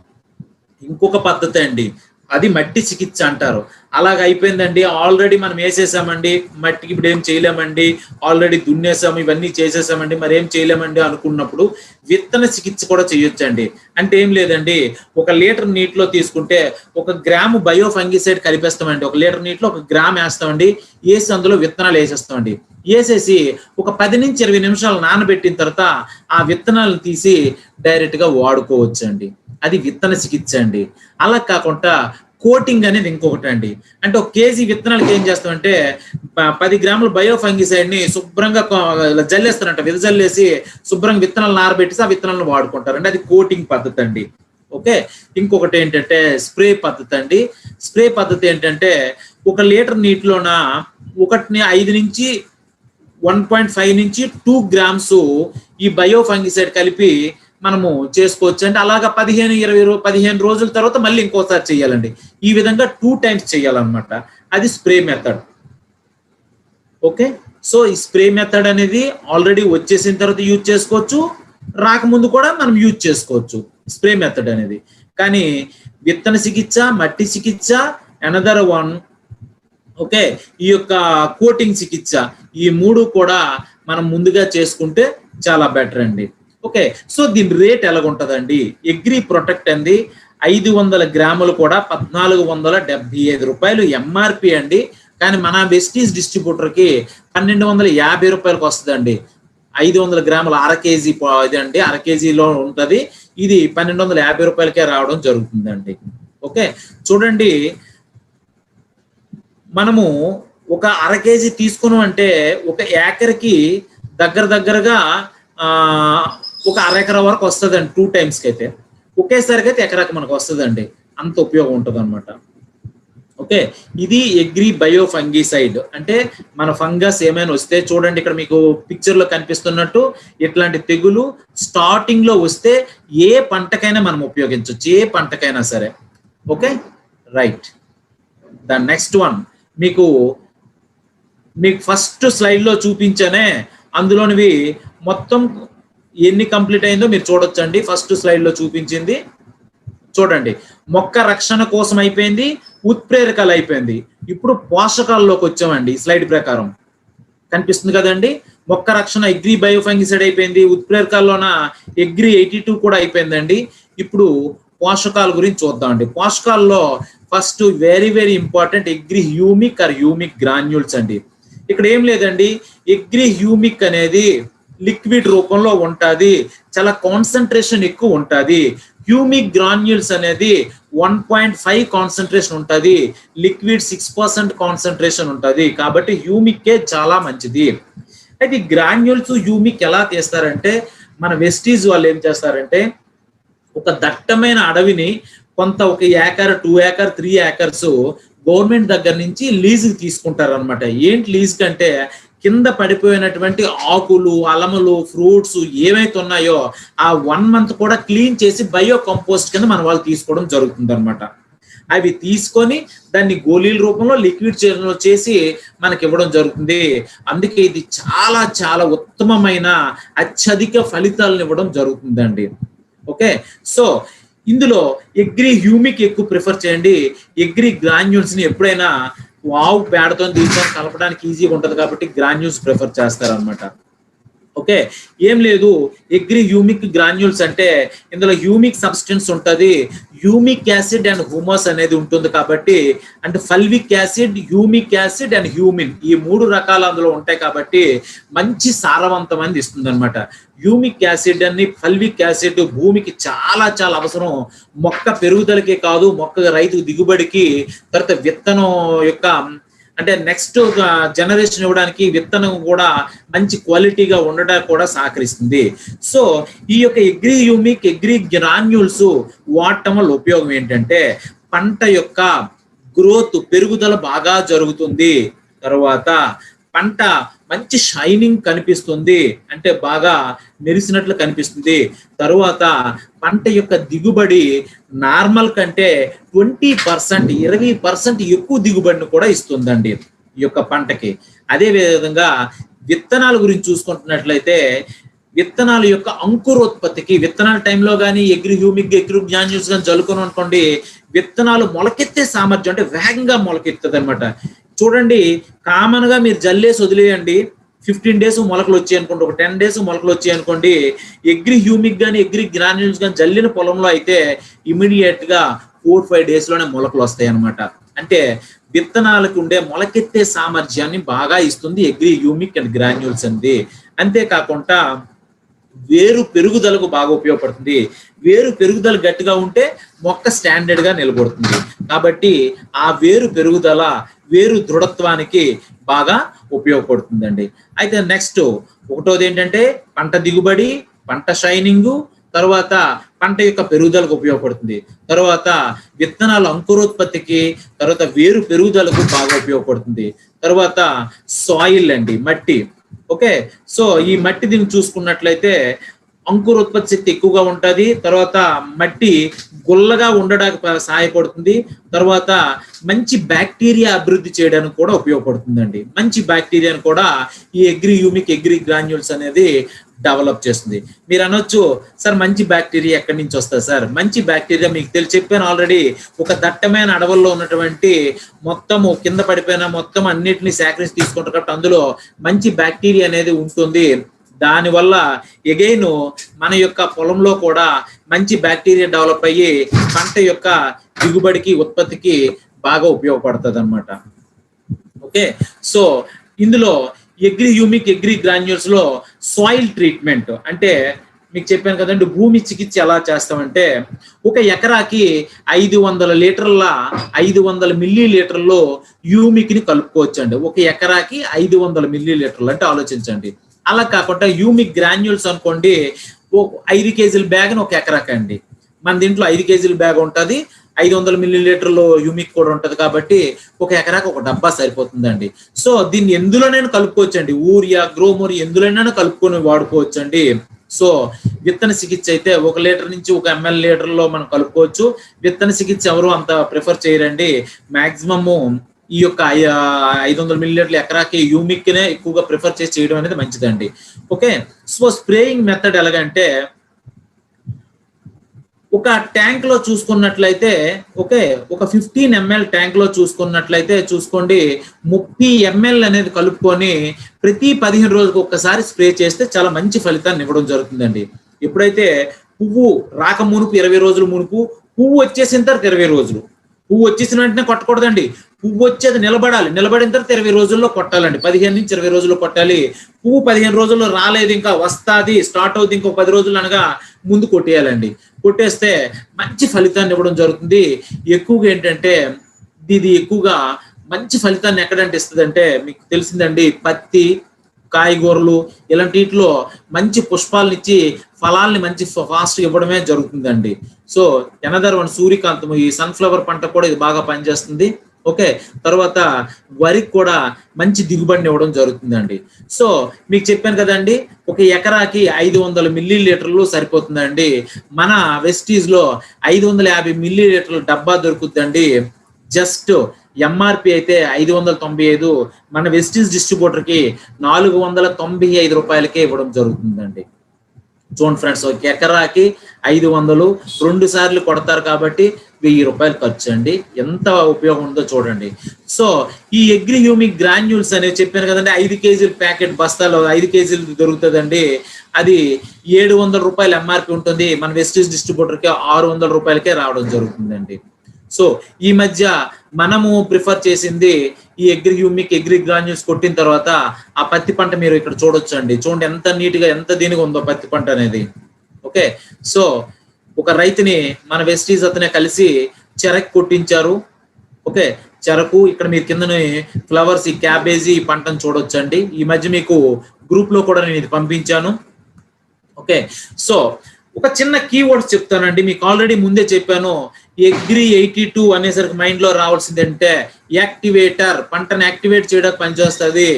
ఇంకొక పద్ధతి అండి, అది మట్టి చికిత్స అంటారు. అలాగ అయిపోయిందండి, ఆల్రెడీ మనం వేసేసామండి, మట్టికి ఇప్పుడు ఏం చేయలేమండి, ఆల్రెడీ దున్నేసాము, ఇవన్నీ చేసేసామండి, మరి ఏం చేయలేమండి అనుకున్నప్పుడు విత్తన చికిత్స కూడా చేయొచ్చండి. అంటే ఏం లేదండి, 1 లీటర్ నీటిలో తీసుకుంటే 1 గ్రాము బయోఫంగిసైడ్ కలిపేస్తామండి. 1 లీటర్ నీటిలో 1 గ్రామ్ వేస్తామండి, వేసి అందులో విత్తనాలు వేసేస్తామండి. వేసేసి ఒక 10 నుంచి 20 నిమిషాలు నానబెట్టిన తర్వాత ఆ విత్తనాలను తీసి డైరెక్ట్ గా వాడుకోవచ్చు అండి. అది విత్తన చికిత్స అండి. అలా కాకుండా కోటింగ్ అనేది ఇంకొకటి అండి. అంటే 1 కేజీ విత్తనాలకి ఏం చేస్తామంటే 10 గ్రాముల బయోఫంగిసైడ్ ని శుభ్రంగా జల్లేస్తారంట, విదజల్లేసి శుభ్రంగా విత్తనాలు నారబెట్టేసి ఆ విత్తనాలను వాడుకుంటారండి. అది కోటింగ్ పద్ధతి అండి. ఓకే, ఇంకొకటి ఏంటంటే స్ప్రే పద్ధతి అండి. స్ప్రే పద్ధతి ఏంటంటే 1 లీటర్ నీటిలోన 5 నుంచి 1.5 నుంచి 2 గ్రామ్స్ ఈ బయోఫంగిసైడ్ కలిపి మనము చేసుకోవచ్చు అండి. అలాగా 15 రోజుల తర్వాత మళ్ళీ ఇంకోసారి చేయాలండి. ఈ విధంగా 2 టైమ్స్ చేయాలన్నమాట. అది స్ప్రే మెథడ్. ఓకే, సో ఈ స్ప్రే మెథడ్ అనేది ఆల్రెడీ వచ్చేసిన తర్వాత యూజ్ చేసుకోవచ్చు, రాకముందు కూడా మనం యూజ్ చేసుకోవచ్చు స్ప్రే మెథడ్ అనేది. కానీ విత్తన చికిత్స, మట్టి చికిత్స, అనదర్ వన్ ఓకే ఈ యొక్క కోటింగ్ చికిత్స, ఈ 3 కూడా మనం ముందుగా చేసుకుంటే చాలా బెటర్ అండి. ఓకే, సో దీని రేట్ ఎలాగుంటదండి? అగ్రి ప్రొటెక్ట్ అండి 500 గ్రాములు కూడా 1475 రూపాయలు ఎంఆర్పి అండి. కానీ మన వెస్టీస్ డిస్ట్రిబ్యూటర్ కి 1250 రూపాయలకు వస్తుందండి. 500 గ్రాములు 1/2 కేజీ ఇదండి, 1/2 కేజీలో ఉంటది. ఇది 1250 రూపాయలకే రావడం జరుగుతుందండి. ఓకే, చూడండి మనము ఒక 1/2 కేజీ తీసుకున్నాం అంటే ఒక ఏకర్కి దగ్గరగా ఒక 1/2 ఎకరా వరకు వస్తుందండి. 2 టైమ్స్ కి అయితే ఒకేసారికి అయితే ఎకరాకి మనకు వస్తుందండి. అంత ఉపయోగం ఉంటుంది అనమాట. ఓకే, ఇది అగ్రి బయోఫంగిసైడ్. అంటే మన ఫంగస్ ఏమైనా వస్తే చూడండి, ఇక్కడ మీకు పిక్చర్ లో కనిపిస్తున్నట్టు ఇట్లాంటి తెగులు స్టార్టింగ్ లో వస్తే ఏ పంటకైనా మనం ఉపయోగించవచ్చు, ఏ పంటకైనా సరే. Okay, right. The next one మీకు ఫస్ట్ స్లైడ్ లో చూపించానే, అందులోనివి మొత్తం ఎన్ని కంప్లీట్ అయిందో మీరు చూడొచ్చండి. ఫస్ట్ స్లైడ్ లో చూపించింది చూడండి, మొక్క రక్షణ కోసం అయిపోయింది, ఉత్ప్రేరకాలు అయిపోయింది. ఇప్పుడు పోషకాల్లోకి వచ్చామండి. స్లైడ్ ప్రకారం కనిపిస్తుంది కదండి. మొక్క రక్షణ అగ్రి బయోఫంగిసైడ్ అయిపోయింది, ఉత్ప్రేరకాల్లోన అగ్రి 82 కూడా అయిపోయిందండి. ఇప్పుడు పోషకాల గురించి చూద్దామండి. పోషకాల్లో first very important agri humic or humic granules అండి. ఇక్కడ ఏం లేదండి, అగ్రి హ్యూమిక్ అనేది లిక్విడ్ రూపంలో ఉంటుంది, చాలా కాన్సన్ట్రేషన్ ఎక్కువ ఉంటుంది. హ్యూమిక్ గ్రాన్యూల్స్ అనేది 1.5 కాన్సన్ట్రేషన్ ఉంటుంది, లిక్విడ్ 6% కాన్సన్ట్రేషన్ ఉంటుంది. కాబట్టి హ్యూమిక్కే చాలా మంచిది. అయితే ఈ గ్రాన్యూల్స్ హ్యూమిక్ ఎలా తీస్తారంటే, మన వెస్టీజ్ వాళ్ళు ఏం చేస్తారంటే, ఒక దట్టమైన అడవిని కొంత ఒక ఏకర్ 2 ఏకర్ 3 ఏకర్స్ గవర్నమెంట్ దగ్గర నుంచి లీజుకి తీసుకుంటారు అనమాట. ఏంటి లీజ్ కంటే, కింద పడిపోయినటువంటి ఆకులు, అలములు, ఫ్రూట్స్ ఏవైతే ఉన్నాయో ఆ 1 మంత్ కూడా క్లీన్ చేసి బయో కంపోస్ట్ కింద మన వాళ్ళు తీసుకోవడం జరుగుతుంది అనమాట. అవి తీసుకొని దాన్ని గోళీల రూపంలో లిక్విడ్ చేసి మనకి ఇవ్వడం జరుగుతుంది. అందుకే ఇది చాలా చాలా ఉత్తమమైన అత్యధిక ఫలితాలను ఇవ్వడం జరుగుతుందండి. ఓకే, సో ఇందులో ఎగ్రీ హ్యూమిక్ ఎక్కువ ప్రిఫర్ చేయండి. ఎగ్రీ గ్రాన్యూల్స్ ని ఎప్పుడైనా వావ్ పేడతో దీంతో కలపడానికి ఈజీగా ఉంటుంది కాబట్టి గ్రాన్యూల్స్ ప్రిఫర్ చేస్తారనమాట. ఓకే, ఏం లేదు, ఎగ్రీ హ్యూమిక్ గ్రాన్యూల్స్ అంటే ఇందులో హ్యూమిక్ సబ్స్టెన్స్ ఉంటుంది, హ్యూమిక్ యాసిడ్ అండ్ హ్యూమస్ అనేది ఉంటుంది. కాబట్టి అంటే fulvic acid, humic acid and humin, ఈ 3 రకాలు అందులో ఉంటాయి. కాబట్టి మంచి సారవంతమైనది ఇస్తుంది అనమాట. హ్యూమిక్ యాసిడ్ అని ఫల్విక్ యాసిడ్ భూమికి చాలా చాలా అవసరం. మొక్క పెరుగుదలకే కాదు, మొక్క రైతు దిగుబడికి, తర్వాత విత్తనం యొక్క అంటే నెక్స్ట్ జనరేషన్ ఇవ్వడానికి విత్తనం కూడా మంచి క్వాలిటీగా ఉండడానికి కూడా సహకరిస్తుంది. సో ఈ యొక్క ఎగ్రీ హ్యూమిక్, ఎగ్రీ గ్రాన్యూల్స్ వాడటం వల్ల ఉపయోగం ఏంటంటే, పంట యొక్క గ్రోత్ పెరుగుదల బాగా జరుగుతుంది. తర్వాత పంట మంచి షైనింగ్ కనిపిస్తుంది, అంటే బాగా మెరిసినట్లు కనిపిస్తుంది. తరువాత పంట యొక్క దిగుబడి నార్మల్ కంటే 20%, 20% ఎక్కువ దిగుబడిని కూడా ఇస్తుందండి ఈ యొక్క పంటకి. అదే విధంగా విత్తనాల గురించి చూసుకుంటున్నట్లయితే, విత్తనాల యొక్క అంకురోత్పత్తికి విత్తనాల టైంలో కానీ ఎగ్రీ హ్యూమిక్, ఎగ్రీ గ్రాన్యూల్స్ కానీ జల్లుకొని అనుకోండి, విత్తనాలు మొలకెత్తే సామర్థ్యం అంటే వేగంగా మొలకెత్తుంది అనమాట. చూడండి, కామన్ గా మీరు జల్లేసి వదిలేయండి, 15 days మొలకలు వచ్చాయి అనుకోండి, ఒక 10 days మొలకలు వచ్చాయి అనుకోండి. ఎగ్రీ హ్యూమిక్ కానీ ఎగ్రీ గ్రాన్యూల్స్ కానీ జల్లిన పొలంలో అయితే ఇమీడియట్ గా 4-5 days లోనే మొలకలు వస్తాయి అనమాట. అంటే విత్తనాలకు ఉండే మొలకెత్తే సామర్థ్యాన్ని బాగా ఇస్తుంది ఎగ్రీ హ్యూమిక్ అండ్ గ్రాన్యూల్స్ అండి. అంతేకాకుండా వేరు పెరుగుదలకు బాగా ఉపయోగపడుతుంది. వేరు పెరుగుదల గట్టిగా ఉంటే మొక్క స్టాండర్డ్ గా నిలబడుతుంది. కాబట్టి ఆ వేరు పెరుగుదల, వేరు దృఢత్వానికి బాగా ఉపయోగపడుతుందండి. అయితే నెక్స్ట్ ఒకటోది ఏంటంటే పంట దిగుబడి, పంట షైనింగ్, తర్వాత పంట యొక్క పెరుగుదలకు ఉపయోగపడుతుంది. తర్వాత విత్తనాల అంకురోత్పత్తికి, తర్వాత వేరు పెరుగుదలకు బాగా ఉపయోగపడుతుంది. తర్వాత సాయిల్ అండి, మట్టి. ఓకే, సో ఈ మట్టి దీన్ని చూసుకున్నట్లయితే అంకురోత్పత్తి శక్తి ఎక్కువగా ఉంటుంది. తర్వాత మట్టి గుల్లగా ఉండడానికి సహాయపడుతుంది. తర్వాత మంచి బ్యాక్టీరియా అభివృద్ధి చేయడానికి కూడా ఉపయోగపడుతుందండి. మంచి బ్యాక్టీరియాను కూడా ఈ ఎగ్రీ హ్యూమిక్, ఎగ్రీ గ్రాన్యూల్స్ అనేది డెవలప్ చేస్తుంది. మీరు అనొచ్చు, సార్ మంచి బ్యాక్టీరియా ఎక్కడి నుంచి వస్తుంది సార్? మంచి బ్యాక్టీరియా మీకు చెప్పాను ఆల్రెడీ. ఒక దట్టమైన అడవుల్లో ఉన్నటువంటి మొత్తము కింద పడిపోయిన మొత్తం అన్నిటిని సేకరించి తీసుకుంటారు కాబట్టి అందులో మంచి బ్యాక్టీరియా అనేది ఉంటుంది. దానివల్ల ఎగైన్ మన యొక్క పొలంలో కూడా మంచి బ్యాక్టీరియా డెవలప్ అయ్యి పంట యొక్క దిగుబడికి, ఉత్పత్తికి బాగా ఉపయోగపడుతుంది అనమాట. ఓకే, సో ఇందులో ఎగ్రీ హ్యూమిక్, ఎగ్రీ గ్రాన్యూల్స్ లో సాయిల్ ట్రీట్మెంట్ అంటే మీకు చెప్పాను కదండి, భూమి చికిత్స ఎలా చేస్తామంటే, ఒక ఎకరాకి 500 లీటర్ల 500 మిల్లీలీటర్లు హ్యూమిక్ ని కలుపుకోవచ్చు అండి. ఒక ఎకరాకి 500 మిల్లీలీటర్లు అంటే ఆలోచించండి. అలా కాకుండా హ్యూమిక్ గ్రాన్యూల్స్ అనుకోండి, 5 kg బ్యాగ్ ఒక ఎకరాకి అండి. మన దీంట్లో 5 kg బ్యాగ్ ఉంటుంది, 500 మిల్లీలీటర్లు హ్యూమిక్ కూడా ఉంటుంది. కాబట్టి ఒక ఎకరాకి ఒక డబ్బా సరిపోతుందండి. సో దీన్ని ఎందులోనైనా కలుపుకోవచ్చు అండి, యూరియా, గ్రోమోర్ ఎందులోనైనా కలుపుకొని వాడుకోవచ్చు అండి. సో విత్తన చికిత్స అయితే 1 లీటర్ నుంచి 1 ml లో మనం కలుపుకోవచ్చు. విత్తన చికిత్స ఎవరు అంత ప్రిఫర్ చేయరండి. మాక్సిమము ఈ యొక్క 500 మిల్లీలీటర్ల ఎకరాకి హ్యూమిక్ నే ఎక్కువగా ప్రిఫర్ చేసి చేయడం అనేది మంచిదండి. ఓకే, సో స్ప్రేయింగ్ మెథడ్ ఎలాగంటే, ఒక ట్యాంక్ లో చూసుకున్నట్లయితే, ఓకే, ఒక 15 ml ట్యాంక్ లో చూసుకున్నట్లయితే చూసుకోండి, 30 ml అనేది కలుపుకొని ప్రతి 15 రోజులకు ఒక్కసారి స్ప్రే చేస్తే చాలా మంచి ఫలితాన్ని ఇవ్వడం జరుగుతుందండి. ఎప్పుడైతే పువ్వు రాక మునుపు 20 రోజులు మునుపు, పువ్వు వచ్చేసిన తర్వాత 20 రోజులు, పువ్వు వచ్చేసిన వెంటనే కొట్టకూడదండి. పువ్వు వచ్చేది నిలబడాలి, నిలబడిన తర్వాత 20 రోజుల్లో కొట్టాలండి, 15 నుంచి 20 రోజుల్లో కొట్టాలి. పువ్వు 15 రోజుల్లో రాలేదు, ఇంకా వస్తుంది, స్టార్ట్ అవుతుంది, ఇంకో 10 రోజులు అనగా ముందు కొట్టేయాలండి. కొట్టేస్తే మంచి ఫలితాన్ని ఇవ్వడం జరుగుతుంది. ఎక్కువగా ఏంటంటే ఇది ఎక్కువగా మంచి ఫలితాన్ని ఎక్కడంటే ఇస్తుంది అంటే మీకు తెలిసిందండి, పత్తి, కాయగూరలు ఇలాంటి వీటిలో మంచి పుష్పాలను ఇచ్చి ఫలాల్ని మంచి ఫాస్ట్ ఇవ్వడమే జరుగుతుందండి. సో ఎనదర్ వన్ సూర్యకాంతము, ఈ సన్ఫ్లవర్ పంట కూడా ఇది బాగా పనిచేస్తుంది. ఓకే, తర్వాత వరికి కూడా మంచి దిగుబడిని ఇవ్వడం జరుగుతుందండి. సో మీకు చెప్పాను కదండి, ఒక ఎకరాకి 500 మిల్లీ లీటర్లు సరిపోతుందండి. మన వెస్టీజ్ లో 550 మిల్లీ లీటర్ల డబ్బా దొరుకుతుందండి. జస్ట్ ఎంఆర్పి అయితే 595, మన వెస్టీజ్ డిస్ట్రిబ్యూటర్ కి 495 రూపాయలకే ఇవ్వడం జరుగుతుందండి. చూడండి ఫ్రెండ్స్, ఒక ఎకరాకి 500, 2 సార్లు కొడతారు కాబట్టి 1000 రూపాయలు ఖర్చు అండి. ఎంత ఉపయోగం ఉందో చూడండి. సో ఈ అగ్రి హ్యూమిక్ గ్రాన్యూల్స్ అనేవి చెప్పాను కదండి, 5 కేజీల ప్యాకెట్ బస్తాలో 5 కేజీలు దొరుకుతుందండి. అది 700 రూపాయలు ఎంఆర్పి ఉంటుంది. మన వెస్టీజ్ డిస్ట్రిబ్యూటర్ కి 600 రూపాయలకే రావడం జరుగుతుందండి. సో ఈ మధ్య మనము ప్రిఫర్ చేసింది ఈ అగ్రి హ్యూమిక్ అగ్రి గ్రాన్యూల్స్ కొట్టిన తర్వాత ఆ పత్తి పంట మీరు ఇక్కడ చూడొచ్చు అండి. చూడండి ఎంత నీట్ గా ఎంత దీనిగా ఉందో పత్తి పంట అనేది. ఓకే, సో ఒక రైతుని మన వెస్టీజ్ అతనే కలిసి చెరకు కొట్టించారు. ఓకే, చెరకు ఇక్కడ మీరు కిందని ఫ్లవర్స్, ఈ క్యాబేజీ, ఈ పంటను చూడొచ్చు అండి. ఈ మధ్య మీకు గ్రూప్ లో కూడా నేను ఇది పంపించాను. ఓకే, సో ఒక చిన్న కీవర్డ్స్ చెప్తానండి. మీకు ఆల్రెడీ ముందే చెప్పాను, అగ్రి 82 అనేసరికి మైండ్ లో రావాల్సిందంటే యాక్టివేటర్, పంటను యాక్టివేట్ చేయడానికి పనిచేస్తుంది.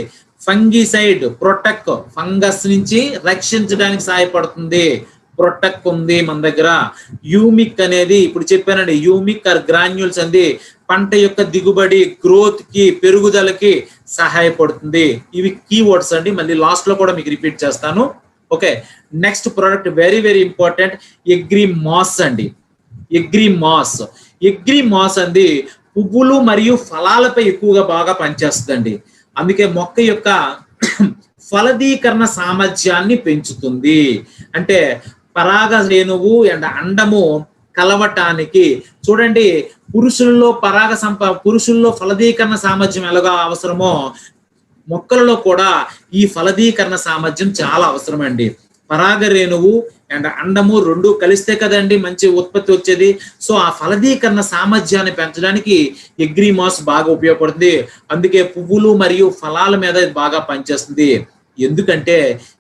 ఫంగిసైడ్, ప్రొటెక్ట్, ఫంగస్ నుంచి రక్షించడానికి సహాయపడుతుంది. ప్రొటెక్ట్ ఉంది మన దగ్గర. యూమిక్ అనేది ఇప్పుడు చెప్పానండి, యూమిక్ ఆర్ గ్రాన్యూల్స్ అంది పంట యొక్క దిగుబడి, గ్రోత్ కి, పెరుగుదలకి సహాయపడుతుంది. ఇవి కీవర్డ్స్ అండి, మళ్ళీ లాస్ట్ లో కూడా మీకు రిపీట్ చేస్తాను. Okay, next product very very important, agri mass అండి. అగ్రి మాస్, అగ్రి మాస్ అంది పువ్వులు మరియు ఫలాలపై ఎక్కువగా బాగా పనిచేస్తుందండి. అందుకే మొక్క యొక్క ఫలదీకరణ సామర్థ్యాన్ని పెంచుతుంది. అంటే పరాగ రేణువు అండ్ అండము కలవటానికి చూడండి, పురుషుల్లో ఫలదీకరణ సామర్థ్యం ఎలాగా అవసరమో మొక్కలలో కూడా ఈ ఫలదీకరణ సామర్థ్యం చాలా అవసరం అండి. పరాగ రేణువు అండ్ అండము 2 కలిస్తే కదండి మంచి ఉత్పత్తి వచ్చేది. సో ఆ ఫలదీకరణ సామర్థ్యాన్ని పెంచడానికి అగ్రి మాస్ బాగా ఉపయోగపడుతుంది. అందుకే పువ్వులు మరియు ఫలాల మీద ఇది బాగా పనిచేస్తుంది. ఎందుకంటే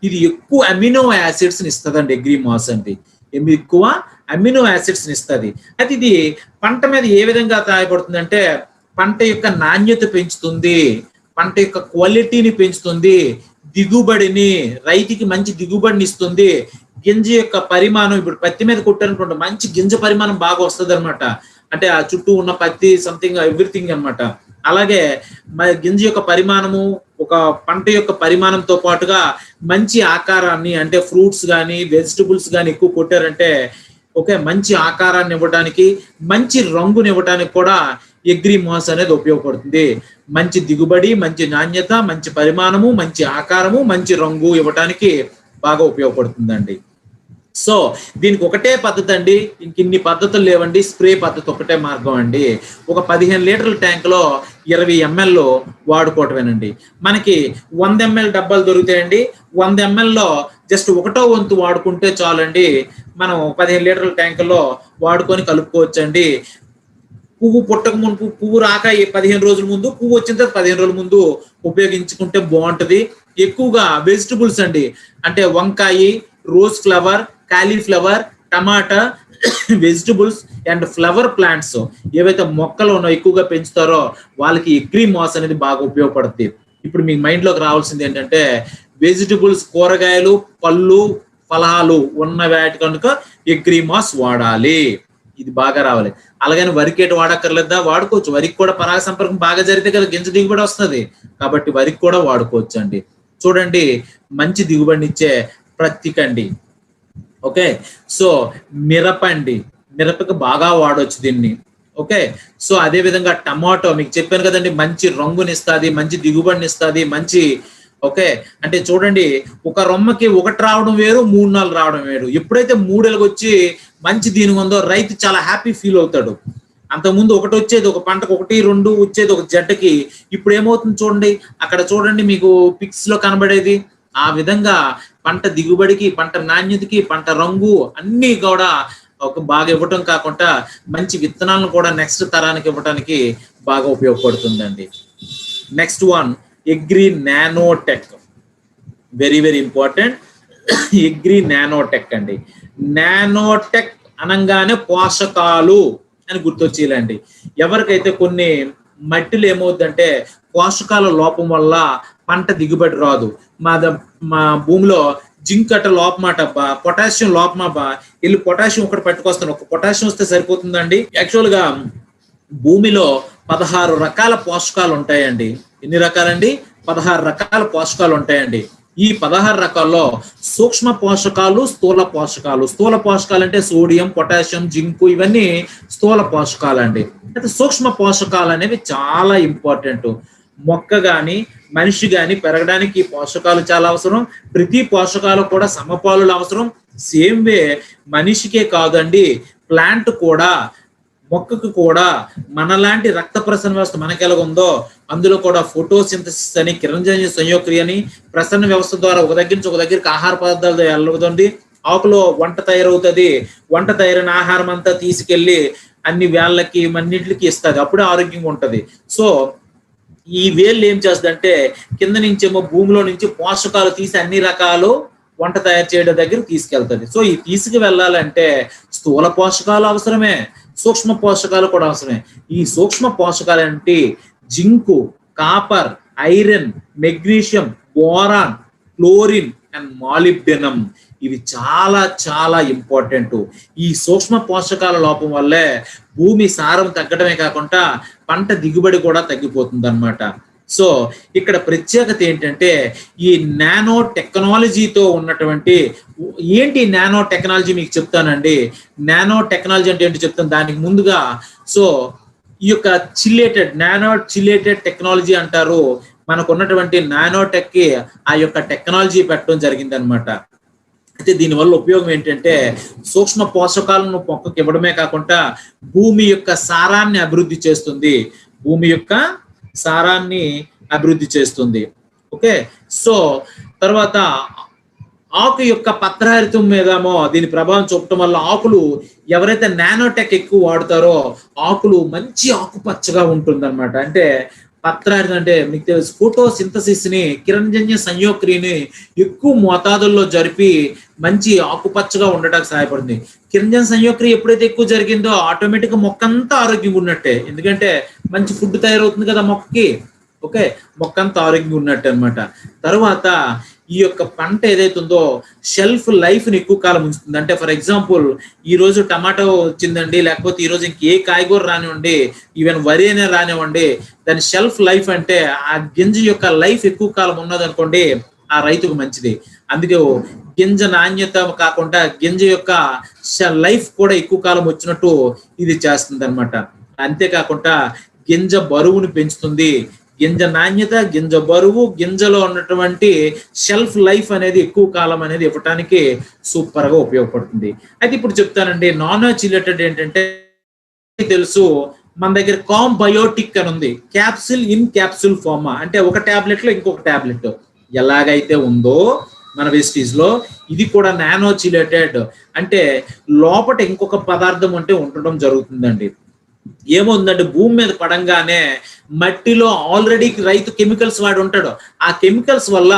ఇది ఎక్కువ అమినో యాసిడ్స్ ని ఇస్తుందండి. అగ్రి మాస్ అంటే ఎక్కువ అమినో యాసిడ్స్ ని ఇస్తుంది. అయితే ఇది పంట మీద ఏ విధంగా సహాయపడుతుంది అంటే పంట యొక్క నాణ్యత పెంచుతుంది, పంట యొక్క క్వాలిటీని పెంచుతుంది, దిగుబడిని, రైతుకి మంచి దిగుబడిని ఇస్తుంది. గింజ యొక్క పరిమాణం, ఇప్పుడు పత్తి మీద కొట్టారనుకుంటే మంచి గింజ పరిమాణం బాగా వస్తుంది అనమాట. అంటే ఆ చుట్టూ ఉన్న పత్తి సంథింగ్ ఎవ్రీథింగ్ అనమాట. అలాగే గింజ యొక్క పరిమాణము, ఒక పంట యొక్క పరిమాణంతో పాటుగా మంచి ఆకారాన్ని, అంటే ఫ్రూట్స్ కానీ వెజిటబుల్స్ కానీ ఎక్కువ కొట్టారంటే ఓకే మంచి ఆకారాన్ని ఇవ్వడానికి, మంచి రంగుని ఇవ్వడానికి కూడా అగ్రి మాస్ అనేది ఉపయోగపడుతుంది. మంచి దిగుబడి, మంచి నాణ్యత, మంచి పరిమాణము, మంచి ఆకారము, మంచి రంగు ఇవ్వడానికి బాగా ఉపయోగపడుతుందండి. సో దీనికి ఒకటే పద్ధతి అండి, ఇంక ఇన్ని పద్ధతులు లేవండి. స్ప్రే పద్ధతి ఒకటే మార్గం అండి. ఒక 15 లీటర్ల ట్యాంక్ లో 20 ml వాడుకోవటమేనండి. మనకి 100 ml డబ్బాలు దొరుకుతాయండి. 100 ml లో జస్ట్ 1/4 వంతు వాడుకుంటే చాలండి. మనం 15 లీటర్ల ట్యాంకులో వాడుకొని కలుపుకోవచ్చండి. పువ్వు పుట్టక ముందు, పువ్వు రాక 15 రోజుల ముందు, పువ్వు వచ్చిన తర్వాత 15 రోజుల ముందు ఉపయోగించుకుంటే బాగుంటది. ఎక్కువగా వెజిటబుల్స్ అండి, అంటే వంకాయ, rose flower, cauliflower, tomato, vegetables and flower plants ఏవైతే మొక్కలు ఉన్నాయో ఎక్కువగా పెంచుతారో వాళ్ళకి అగ్రి మాస్ అనేది బాగా ఉపయోగపడుతుంది. ఇప్పుడు మీ మైండ్ లోకి రావాల్సింది ఏంటంటే వెజిటబుల్స్, కూరగాయలు, పళ్ళు, ఫలాలు ఉన్న వాటి కనుక అగ్రి మాస్ వాడాలి. ఇది బాగా రావాలి. అలాగని వరికేట వాడక్కర్లేదా? వాడుకోవచ్చు. వరికి కూడా పరాగ సంపర్కం బాగా జరిగితే కదా గింజ దిగుబడి వస్తుంది. కాబట్టి వరికి కూడా వాడుకోవచ్చు అండి. చూడండి, మంచి దిగుబడిని ఇచ్చే ప్రత్తికండి. ఓకే, సో మిరప అండి, మిరపకి బాగా వాడవచ్చు దీన్ని. ఓకే, సో అదే విధంగా టమాటో మీకు చెప్పాను కదండి, మంచి రంగునిస్తుంది, మంచి దిగుబడిని ఇస్తుంది, మంచి ఓకే. అంటే చూడండి, ఒక రొమ్మకి 1 రావడం వేరు, 3-4 రావడం వేరు. ఎప్పుడైతే 3 వచ్చి మంచి దీని ఉందో రైతు చాలా హ్యాపీ ఫీల్ అవుతాడు. అంతకుముందు ఒకటి వచ్చేది, ఒక పంటకు 1, 2 వచ్చేది ఒక జట్టకి. ఇప్పుడు ఏమవుతుంది చూడండి, అక్కడ చూడండి మీకు పిక్స్ లో కనబడేది. ఆ విధంగా పంట దిగుబడికి, పంట నాణ్యతకి, పంట రంగు అన్ని కూడా ఒక బాగా ఇవ్వటం కాకుండా మంచి విత్తనాలను కూడా నెక్స్ట్ తరానికి ఇవ్వడానికి బాగా ఉపయోగపడుతుందండి. Next one, agri nanotech. Very very important. Agri nanotech అండి. నానోటెక్ అనగానే పోషకాలు అని గుర్తొచ్చేయాలండి. ఎవరికైతే కొన్ని మట్టిలో ఏమవుతుందంటే పోషకాల లోపం వల్ల పంట దిగుబడి రాదు. మా భూమిలో జింక్ అట్ట లోపమాట అబ్బా, పొటాషియం లోపమబ్బా, వెళ్ళి పొటాషియం ఒకటి పట్టుకొస్తాను. ఒక పొటాషియం వస్తే సరిపోతుందండి? యాక్చువల్ గా భూమిలో 16 రకాల పోషకాలు ఉంటాయండి. ఎన్ని రకాలండి? 16 రకాల పోషకాలు ఉంటాయండి. ఈ 16 రకాల్లో సూక్ష్మ పోషకాలు, స్థూల పోషకాలు. స్థూల పోషకాలు అంటే సోడియం, పొటాషియం, జింకు, ఇవన్నీ స్థూల పోషకాలు అండి. అయితే సూక్ష్మ పోషకాలు అనేవి చాలా ఇంపార్టెంట్. మొక్క గాని మనిషి గాని పెరగడానికి ఈ పోషకాలు చాలా అవసరం. ప్రతి పోషకాలు కూడా సమపాలులు అవసరం. సేమ్ వే మనిషికే కాదండి, ప్లాంట్ కూడా, మొక్కకు కూడా మనలాంటి రక్త ప్రసరణ వ్యవస్థ మనకి ఎలాగుందో అందులో కూడా ఫోటోసింథసిస్ అని, కిరణజన్య సంయోక్రియ అని, ప్రసరణ వ్యవస్థ ద్వారా ఒక దగ్గర నుంచి ఒక దగ్గరికి ఆహార పదార్థాలు వెళ్ళవుతుంది. ఆకులో వంట తయారవుతుంది. వంట తయారైన ఆహారం అంతా తీసుకెళ్లి అన్ని వేళ్ళకి మన్నింటికి ఇస్తుంది. అప్పుడే ఆరోగ్యంగా ఉంటది. సో ఈ వేళ్ళు ఏం చేస్తుందంటే కింద నుంచేమో భూమిలో నుంచి పోషకాలు తీసి అన్ని రకాలు వంట తయారు చేయడం దగ్గర తీసుకెళ్తుంది. సో ఈ తీసుకు వెళ్ళాలంటే స్థూల పోషకాలు అవసరమే, సూక్ష్మ పోషకాలు కూడా అవసరమే. ఈ సూక్ష్మ పోషకాలు అంటే zinc, copper, iron, magnesium, boron, chlorine and మాలిబ్డెనం. ఇవి చాలా చాలా ఇంపార్టెంట్. ఈ సూక్ష్మ పోషకాల లోపం వల్లే భూమి సారం తగ్గడమే కాకుండా పంట దిగుబడి కూడా తగ్గిపోతుంది అన్నమాట. సో ఇక్కడ ప్రత్యేకత ఏంటంటే ఈ నానో టెక్నాలజీతో ఉన్నటువంటి ఏంటి నానో టెక్నాలజీ మీకు చెప్తానండి. నానో టెక్నాలజీ అంటే ఏంటి చెప్తాను. దానికి ముందుగా సో ఈ యొక్క నానో చిలేటెడ్ టెక్నాలజీ అంటారు. మనకు ఉన్నటువంటి నానోటెక్ కి ఆ యొక్క టెక్నాలజీ పెట్టడం జరిగింది అనమాట. అయితే దీనివల్ల ఉపయోగం ఏంటంటే సూక్ష్మ పోషకాలను మొక్కకి ఇవ్వడమే కాకుండా భూమి యొక్క సారాన్ని అభివృద్ధి చేస్తుంది. భూమి యొక్క సారాన్ని అభివృద్ధి చేస్తుంది. ఓకే, సో తర్వాత ఆకు యొక్క పత్రహరితం మీదేమో దీని ప్రభావం చూపటం వల్ల ఆకులు ఎవరైతే నానోటెక్ ఎక్కువ వాడతారో ఆకులు మంచి ఆకుపచ్చగా ఉంటుంది అనమాట. అంటే పత్రహరితం అంటే మీకు తెలుసు, ఫోటోసింథసిస్ ని, కిరణజన్య సంయోక్రియని ఎక్కువ మోతాదుల్లో జరిపి మంచి ఆకుపచ్చగా ఉండటానికి సహాయపడుతుంది. కిరణజన్య సంయోక్రియ ఎప్పుడైతే ఎక్కువ జరిగిందో ఆటోమేటిక్ గా మొక్క అంతా ఆరోగ్యంగా ఉన్నట్టే. ఎందుకంటే మంచి ఫుడ్ తయారవుతుంది కదా మొక్కకి. ఓకే, మొక్క అంతా ఆరోగ్యంగా ఉన్నట్టు అనమాట. తర్వాత ఈ యొక్క పంట ఏదైతే ఉందో షెల్ఫ్ లైఫ్ ని ఎక్కువ కాలం ఉంచుతుంది. అంటే ఫర్ ఎగ్జాంపుల్ ఈ రోజు టమాటో వచ్చిందండి, లేకపోతే ఈ రోజు ఇంకే కాయగూర రానివ్వండి, ఈవెన్ వరి అనే రానివ్వండి, దాని షెల్ఫ్ లైఫ్ అంటే ఆ గింజ యొక్క లైఫ్ ఎక్కువ కాలం ఉన్నది అనుకోండి, ఆ రైతుకు మంచిది. అందుకే గింజ నాణ్యత కాకుండా గింజ యొక్క లైఫ్ కూడా ఎక్కువ కాలం వచ్చినట్టు ఇది చేస్తుంది అనమాట. అంతేకాకుండా గింజ బరువును పెంచుతుంది. గింజ నాణ్యత, గింజ బరువు, గింజలో ఉన్నటువంటి షెల్ఫ్ లైఫ్ అనేది ఎక్కువ కాలం అనేది ఇవ్వటానికి సూపర్ గా ఉపయోగపడుతుంది. అయితే ఇప్పుడు చెప్తానండి, నాన్ చిలేటెడ్ ఏంటంటే తెలుసు మన దగ్గర కాంబయోటిక్ అని ఉంది. క్యాప్సిల్ ఇన్ క్యాప్సిల్ ఫార్మా అంటే ఒక టాబ్లెట్ లో ఇంకొక టాబ్లెట్ ఎలాగైతే ఉందో మన వెస్టీజ్ లో ఇది కూడా నానో చిలేటెడ్ అంటే లోపల ఇంకొక పదార్థం అంటే ఉండడం జరుగుతుందండి. ఏముందంటే భూమి మీద పడంగానే మట్టిలో ఆల్రెడీ రైతు కెమికల్స్ వాడి ఉంటాడు. ఆ కెమికల్స్ వల్ల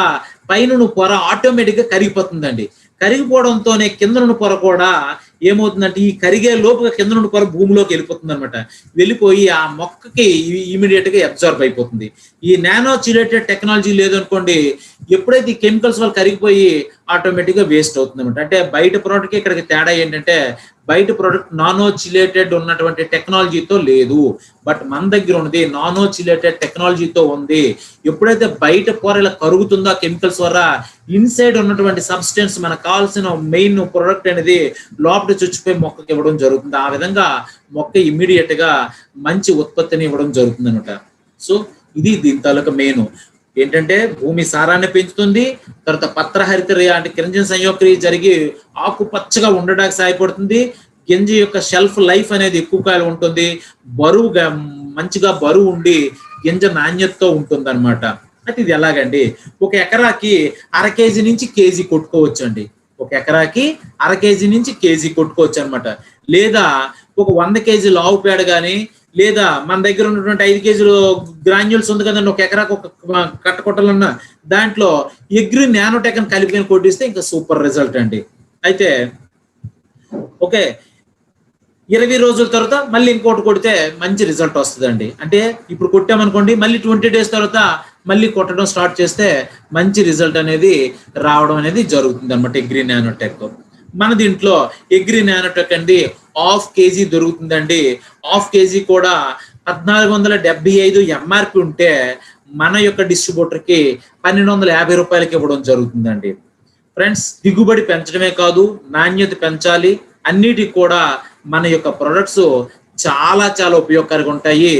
పైన పొర ఆటోమేటిక్ గా కరిగిపోతుందండి. కరిగిపోవడంతోనే కింద పొర కూడా ఏమవుతుందంటే ఈ కరిగే లోపుగా కింద పొర భూమిలోకి వెళ్ళిపోతుంది అనమాట. వెళ్ళిపోయి ఆ మొక్కకి ఇమీడియట్ గా అబ్జర్వ్ అయిపోతుంది. ఈ నానో చిలేటెడ్ టెక్నాలజీ లేదనుకోండి, ఎప్పుడైతే ఈ కెమికల్స్ వల్ల కరిగిపోయి ఆటోమేటిక్ గా వేస్ట్ అవుతుంది అనమాట. అంటే బయట ప్రోడక్ట్ కి ఇక్కడికి తేడా ఏంటంటే బయట ప్రోడక్ట్ నానో చిలేటెడ్ ఉన్నటువంటి టెక్నాలజీతో లేదు, బట్ మన దగ్గర ఉన్నది నానో చిలేటెడ్ టెక్నాలజీతో ఉంది. ఎప్పుడైతే బయట పొర ఇలా కరుగుతుందో కెమికల్స్ వల్ల ఇన్సైడ్ ఉన్నటువంటి సబ్స్టెన్స్ మనకు కావాల్సిన మెయిన్ ప్రొడక్ట్ అనేది లోపల చొచ్చిపోయి మొక్కకి ఇవ్వడం జరుగుతుంది. ఆ విధంగా మొక్క ఇమ్మీడియట్ గా మంచి ఉత్పత్తిని ఇవ్వడం జరుగుతుంది అనమాట. సో ఇది దీని తాలూకా మెయిన్ ఏంటంటే భూమి సారాన్ని పెంచుతుంది. తర్వాత పత్రహరిత అంటే కిరణజన్య సంయోక్రియ జరిగి ఆకుపచ్చగా ఉండడానికి సహాయపడుతుంది. గింజ యొక్క షెల్ఫ్ లైఫ్ అనేది ఎక్కువ కాలం ఉంటుంది, మంచిగా బరువు ఉండి గింజ నాణ్యతతో ఉంటుంది అనమాట. అయితే ఇది ఎలాగండి, ఒక ఎకరాకి 1/2 కేజీ నుంచి కేజీ కొట్టుకోవచ్చు అండి. ఒక ఎకరాకి 1/2 కేజీ నుంచి కేజీ కొట్టుకోవచ్చు అనమాట. లేదా ఒక 100 కేజీలు ఆవు పేడ కానీ, లేదా మన దగ్గర ఉన్నటువంటి 5 కేజీలు గ్రాన్యూల్స్ ఉంది కదండి, ఒక ఎకరాకు ఒక కట్ట కొట్టాలన్నా దాంట్లో అగ్రి నానోటెక్ అని కలిపి కొట్టిస్తే ఇంకా సూపర్ రిజల్ట్ అండి. అయితే ఓకే, 20 రోజుల తర్వాత మళ్ళీ ఇంకోటి కొడితే మంచి రిజల్ట్ వస్తుందండి. అంటే ఇప్పుడు కొట్టామనుకోండి, మళ్ళీ 20 డేస్ తర్వాత మళ్ళీ కొట్టడం స్టార్ట్ చేస్తే మంచి రిజల్ట్ అనేది రావడం అనేది జరుగుతుంది అనమాట అగ్రి నానోటెక్. మన దీంట్లో అగ్రి నానోటెక్ అండి 1/2 కేజీ దొరుకుతుందండి. 1/2 కేజీ కూడా 1475 ఎంఆర్పి ఉంటే మన యొక్క డిస్ట్రిబ్యూటర్కి 1250 రూపాయలకి ఇవ్వడం జరుగుతుందండి. ఫ్రెండ్స్, దిగుబడి పెంచడమే కాదు, నాణ్యత పెంచాలి, అన్నిటికి కూడా మన యొక్క ప్రొడక్ట్స్ చాలా చాలా ఉపయోగకరంగా ఉంటాయి.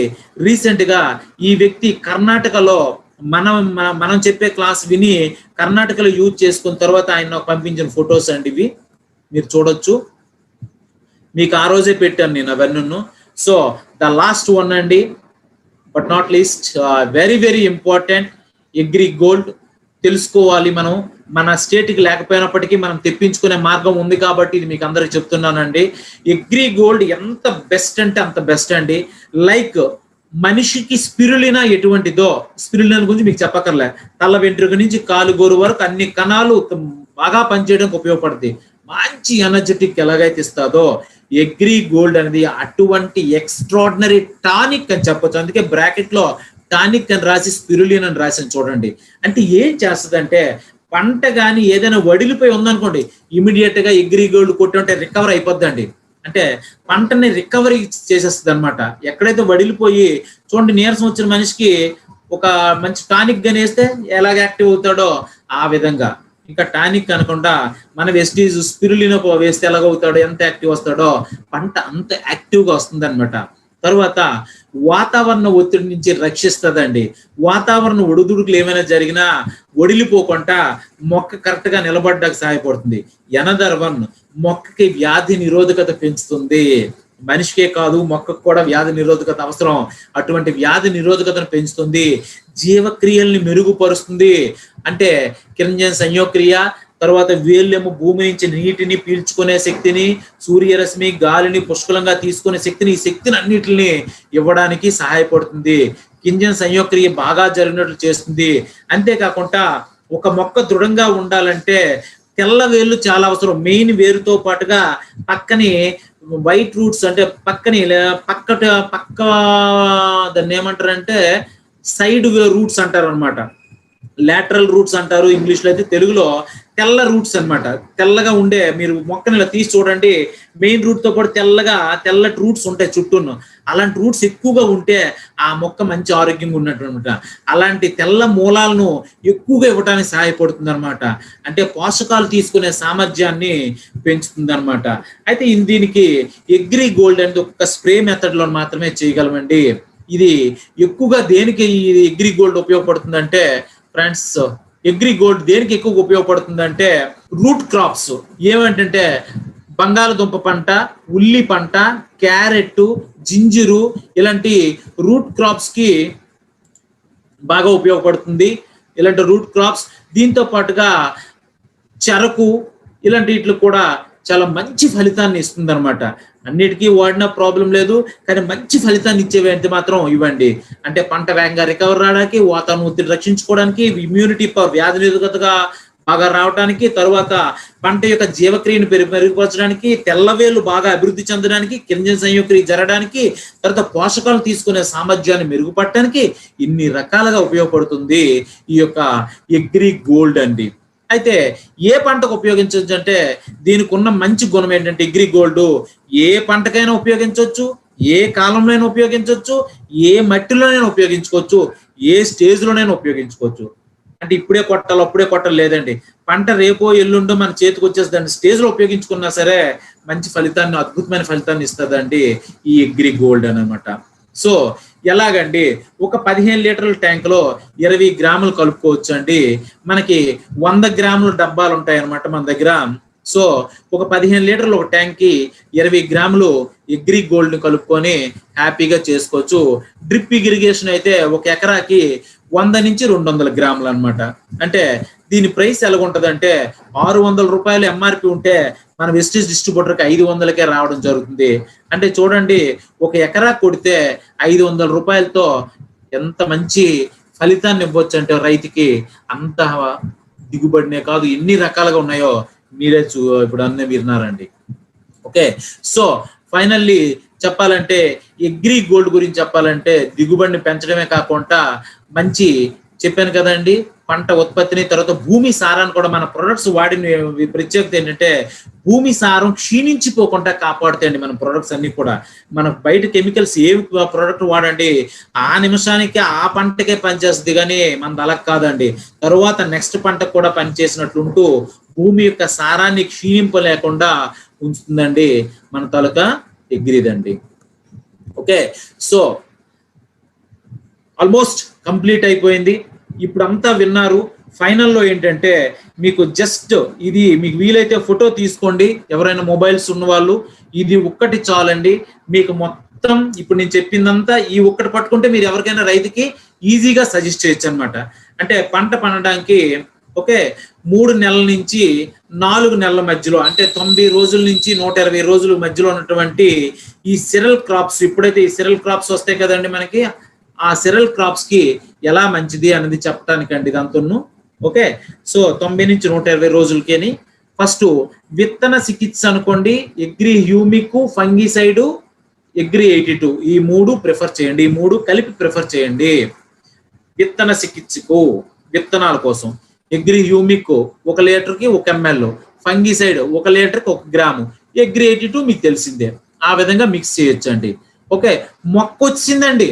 రీసెంట్ గా ఈ వ్యక్తి కర్ణాటకలో మనం చెప్పే క్లాస్ విని కర్ణాటకలో యూజ్ చేసుకున్న తర్వాత ఆయన పంపించిన ఫొటోస్ అండి ఇవి, మీరు చూడొచ్చు. మీకు ఆ రోజే పెట్టాను నేను అవన్నీ. సో ద లాస్ట్ వన్ అండి, but not least, very very important, agri gold తెలుసుకోవాలి. మనం మన స్టేట్కి లేకపోయినప్పటికీ మనం తెప్పించుకునే మార్గం ఉంది కాబట్టి ఇది మీకు అందరికి చెప్తున్నానండి. అగ్రి గోల్డ్ ఎంత బెస్ట్ అంటే అంత బెస్ట్ అండి. లైక్ మనిషికి స్పిరులినా ఎటువంటిదో, స్పిరులినా గురించి మీకు చెప్పక్కర్లే, తల వెంట్రుక నుంచి కాలు గోరు వరకు అన్ని కణాలు బాగా పనిచేయడానికి ఉపయోగపడుతుంది. మంచి ఎనర్జెటిక్ ఎలాగైతే ఇస్తుందో అగ్రి గోల్డ్ అనేది అటువంటి ఎక్స్ట్రాడినరీ టానిక్ అని చెప్పొచ్చు. అందుకే బ్రాకెట్ లో టానిక్ అని రాసి స్పిరులిన్ అని రాసి చూడండి. అంటే ఏం చేస్తుంది అంటే, పంట కానీ ఏదైనా వడిలిపోయి ఉందనుకోండి, ఇమీడియట్ గా అగ్రి గోల్డ్ కొట్టుంటే రికవర్ అయిపోద్దండి. అంటే పంటని రికవరీ చేసేస్తుంది అనమాట. ఎక్కడైతే వడిలిపోయి చూడండి, నీరసం వచ్చిన మనిషికి ఒక మంచి టానిక్ గాని వేస్తే ఎలాగ యాక్టివ్ అవుతాడో ఆ విధంగా ఇంకా టానిక్ అనకుండా మన వెస్టీజ్ స్పిరులిన్ వేస్తే ఎలాగవుతాడో, ఎంత యాక్టివ్ వస్తాడో పంట అంత యాక్టివ్ గా వస్తుంది అనమాట. తర్వాత వాతావరణ ఒత్తిడి నుంచి రక్షిస్తుందండి. వాతావరణ ఒడిదుడుకులు ఏమైనా జరిగినా ఒడిలిపోకుండా మొక్క కరెక్ట్ గా నిలబడ్డానికి సహాయపడుతుంది. ఎనదర్ వన్, మొక్కకి వ్యాధి నిరోధకత పెంచుతుంది. మనిషికే కాదు, మొక్కకు కూడా వ్యాధి నిరోధకత అవసరం. అటువంటి వ్యాధి నిరోధకతను పెంచుతుంది. జీవక్రియల్ని మెరుగుపరుస్తుంది. అంటే కిరణజన సంయోక్రియ, తర్వాత వేళ్ళేమో భూమి నుంచి నీటిని పీల్చుకునే శక్తిని, సూర్యరశ్మి గాలిని పుష్కలంగా తీసుకునే శక్తిని, ఈ శక్తిని అన్నిటిని ఇవ్వడానికి సహాయపడుతుంది. కింజన సంయోక్రియ బాగా జరిగినట్లు చేస్తుంది. అంతేకాకుండా ఒక మొక్క దృఢంగా ఉండాలంటే తెల్ల వేళ్ళు చాలా అవసరం. మెయిన్ వేరుతో పాటుగా పక్కని వైట్ రూట్స్, అంటే పక్కని పక్క దాన్ని ఏమంటారంటే సైడ్ రూట్స్ అంటారు అనమాట. లాటరల్ రూట్స్ అంటారు ఇంగ్లీష్ లో, అయితే తెలుగులో తెల్ల రూట్స్ అనమాట. తెల్లగా ఉండే, మీరు మొక్కని ఇలా తీసి చూడండి, మెయిన్ రూట్ తో పాటు తెల్లటి రూట్స్ ఉంటాయి చుట్టూ. అలాంటి రూట్స్ ఎక్కువగా ఉంటే ఆ మొక్క మంచి ఆరోగ్యంగా ఉన్నట్టు అనమాట. అలాంటి తెల్ల మూలాలను ఎక్కువగా ఇవ్వడానికి సహాయపడుతుంది అనమాట. అంటే పోషకాలు తీసుకునే సామర్థ్యాన్ని పెంచుతుంది అనమాట. అయితే దీనికి అగ్రి గోల్డ్ అనేది ఒక స్ప్రే మెథడ్ లో మాత్రమే చేయగలమండి. ఇది ఎక్కువగా దేనికి ఇది అగ్రి గోల్డ్ ఉపయోగపడుతుంది అంటే ఫ్రెండ్స్, అగ్రి గోల్డ్ దేనికి ఎక్కువ ఉపయోగపడుతుంది అంటే రూట్ క్రాప్స్. ఏమంటే బంగాళదుంప పంట, ఉల్లి పంట, క్యారెట్, జింజరు, ఇలాంటి రూట్ క్రాప్స్ కి బాగా ఉపయోగపడుతుంది. ఇలాంటి రూట్ క్రాప్స్ దీంతో పాటుగా చెరకు, ఇలాంటి వీటికి కూడా చాలా మంచి ఫలితాన్ని ఇస్తుంది అనమాట. అన్నిటికీ వాడిన ప్రాబ్లం లేదు, కానీ మంచి ఫలితాన్ని ఇచ్చేవి అంటే మాత్రం ఇవ్వండి. అంటే పంట వేగంగా రికవర్ రావడానికి, వాతావరణ ఒత్తిడి రక్షించుకోవడానికి, ఇమ్యూనిటీ వ్యాధి నిరోధకతగా బాగా రావడానికి, తర్వాత పంట యొక్క జీవక్రియను మెరుగుపరచడానికి, తెల్లవేళ్ళు బాగా అభివృద్ధి చెందడానికి, కిరణజన సంయోక్రియ జరగడానికి, తర్వాత పోషకాలు తీసుకునే సామర్థ్యాన్ని మెరుగుపడటానికి ఇన్ని రకాలుగా ఉపయోగపడుతుంది ఈ యొక్క అగ్రి గోల్డ్ అండి. అయితే ఏ పంటకు ఉపయోగించవచ్చు అంటే దీనికి ఉన్న మంచి గుణం ఏంటంటే అగ్రి గోల్డ్ ఏ పంటకైనా ఉపయోగించవచ్చు, ఏ కాలంలోనైనా ఉపయోగించవచ్చు, ఏ మట్టిలోనైనా ఉపయోగించుకోవచ్చు, ఏ స్టేజ్ లోనైనా ఉపయోగించుకోవచ్చు. అంటే ఇప్పుడే కొట్టాలి అప్పుడే కొట్టాలి లేదండి. పంట రేపో ఎల్లుండో మన చేతికి వచ్చేసి స్టేజ్ లో ఉపయోగించుకున్నా సరే మంచి ఫలితాన్ని, అద్భుతమైన ఫలితాన్ని ఇస్తుందండి ఈ అగ్రి గోల్డ్ అనమాట. సో ఎలాగండి, ఒక 15 లీటర్ల ట్యాంక్ లో 20 గ్రాములు కలుపుకోవచ్చు అండి. మనకి 100 గ్రాముల డబ్బాలు ఉంటాయి అనమాట మన దగ్గర. సో ఒక 15 లీటర్లు ఒక ట్యాంక్ కి 20 గ్రాములు అగ్రి గోల్డ్ ని కలుపుకొని హ్యాపీగా చేసుకోవచ్చు. డ్రిప్ ఇరిగేషన్ అయితే ఒక ఎకరాకి 100 నుంచి 200 గ్రాములు అన్నమాట. అంటే దీని ప్రైస్ ఎలాగుంటదంటే 600 రూపాయలు ఎంఆర్పి ఉంటే మన వెస్టీజ్ డిస్ట్రిబ్యూటర్కి 500కే రావడం జరుగుతుంది. అంటే చూడండి, ఒక ఎకరా కొడితే 500 రూపాయలతో ఎంత మంచి ఫలితాన్ని ఇవ్వచ్చు అంటే రైతుకి. అంత దిగుబడినే కాదు, ఎన్ని రకాలుగా ఉన్నాయో మీరే ఇప్పుడు అన్నీ విన్నారండి. ఓకే, సో ఫైనల్లీ చెప్పాలంటే అగ్రి గోల్డ్ గురించి చెప్పాలంటే దిగుబడిని పెంచడమే కాకుండా మంచి చెప్పాను కదండి, పంట ఉత్పత్తిని, తర్వాత భూమి సారాన్ని కూడా మన ప్రొడక్ట్స్ వాడిన ప్రత్యేకత ఏంటంటే భూమి సారం క్షీణించిపోకుండా కాపాడుతాయండి మన ప్రొడక్ట్స్ అన్ని కూడా. మన బయట కెమికల్స్ ఏవి ప్రొడక్ట్ వాడండి ఆ నిమిషానికి ఆ పంటకే పనిచేస్తుంది, కానీ మనది అలా కాదండి. తరువాత నెక్స్ట్ పంటకు కూడా పనిచేసినట్లుంటూ భూమి యొక్క సారాన్ని క్షీణింపలేకుండా ఉంచుతుందండి మన తాలూకా అగ్రిదండి. ఓకే, సో ఆల్మోస్ట్ కంప్లీట్ అయిపోయింది. ఇప్పుడు అంతా విన్నారు. ఫైనల్లో ఏంటంటే మీకు జస్ట్ ఇది మీకు వీలైతే ఫోటో తీసుకోండి, ఎవరైనా మొబైల్స్ ఉన్న వాళ్ళు. ఇది ఒక్కటి చాలండి మీకు మొత్తం. ఇప్పుడు నేను చెప్పిందంతా ఈ ఒక్కటి పట్టుకుంటే మీరు ఎవరికైనా రైతుకి ఈజీగా సజెస్ట్ చేయొచ్చు అనమాట. అంటే పంట పండడానికి ఓకే 3 నెలల నుంచి 4 నెలల మధ్యలో, అంటే 90 రోజుల నుంచి 120 రోజుల మధ్యలో ఉన్నటువంటి ఈ సిరల్ క్రాప్స్, ఇప్పుడైతే ఈ సిరల్ క్రాప్స్ వస్తాయి కదండి మనకి, ఆ సిరల్ క్రాప్స్ కి ఎలా మంచిది అనేది చెప్పడానికండి ఇదంతా. ఓకే, సో 90 నుంచి 120 రోజులకి ఫస్ట్ విత్తన చికిత్స అనుకోండి. అగ్రి హ్యూమిక్, ఫంగిసైడ్, అగ్రి 82 ఈ 3 ప్రిఫర్ చేయండి. ఈ 3 కలిపి ప్రిఫర్ చేయండి విత్తన చికిత్సకు, విత్తనాల కోసం. అగ్రి హ్యూమిక్ 1 లీటర్కి 1 ml, ఫంగిసైడ్ 1 లీటర్కి 1 గ్రాము, అగ్రి 82 మీకు తెలిసిందే. ఆ విధంగా మిక్స్ చేయొచ్చండి. ఓకే, మొక్క వచ్చిందండి,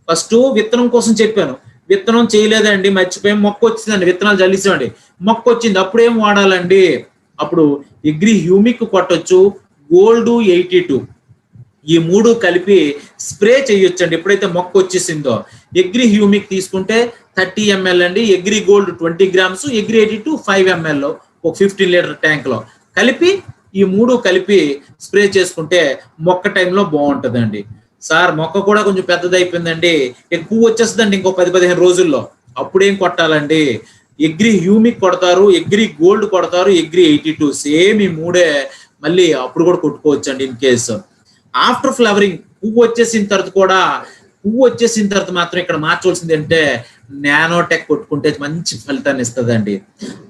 ఫస్ట్ విత్తనం కోసం చెప్పాను, విత్తనం చేయలేదండి మర్చిపోయి, మొక్క వచ్చిందండి, విత్తనాలు జల్లిసామండి, మొక్క వచ్చింది, అప్పుడు ఏం వాడాలండి? అప్పుడు అగ్రి హ్యూమిక్ కొట్టొచ్చు, గోల్డ్ 82 ఈ 3 కలిపి స్ప్రే చేయొచ్చండి ఎప్పుడైతే మొక్క వచ్చేసిందో. అగ్రి హ్యూమిక్ తీసుకుంటే 30 ml అండి, agri gold 20 grams, agri 82 5 ml ఒక 15 లీటర్ ట్యాంక్ లో కలిపి ఈ 3 కలిపి స్ప్రే చేసుకుంటే మొక్క టైంలో బాగుంటుందండి. సార్ మొక్క కూడా కొంచెం పెద్దది అయిపోయిందండి, ఎక్కువ వచ్చేస్తుందండి ఇంకో 10-15 రోజుల్లో, అప్పుడేం కొట్టాలండి? అగ్రి హ్యూమిక్ కొడతారు, అగ్రి గోల్డ్ కొడతారు, అగ్రి 82 సేమ్ ఈ 3 మళ్ళీ అప్పుడు కూడా కొట్టుకోవచ్చు అండి ఇన్ కేసు. ఆఫ్టర్ ఫ్లవరింగ్ పువ్వు వచ్చేసిన తర్వాత మాత్రం ఇక్కడ మార్చవలసింది అంటే నానోటెక్ కొట్టుకుంటే మంచి ఫలితాన్ని ఇస్తుందండి.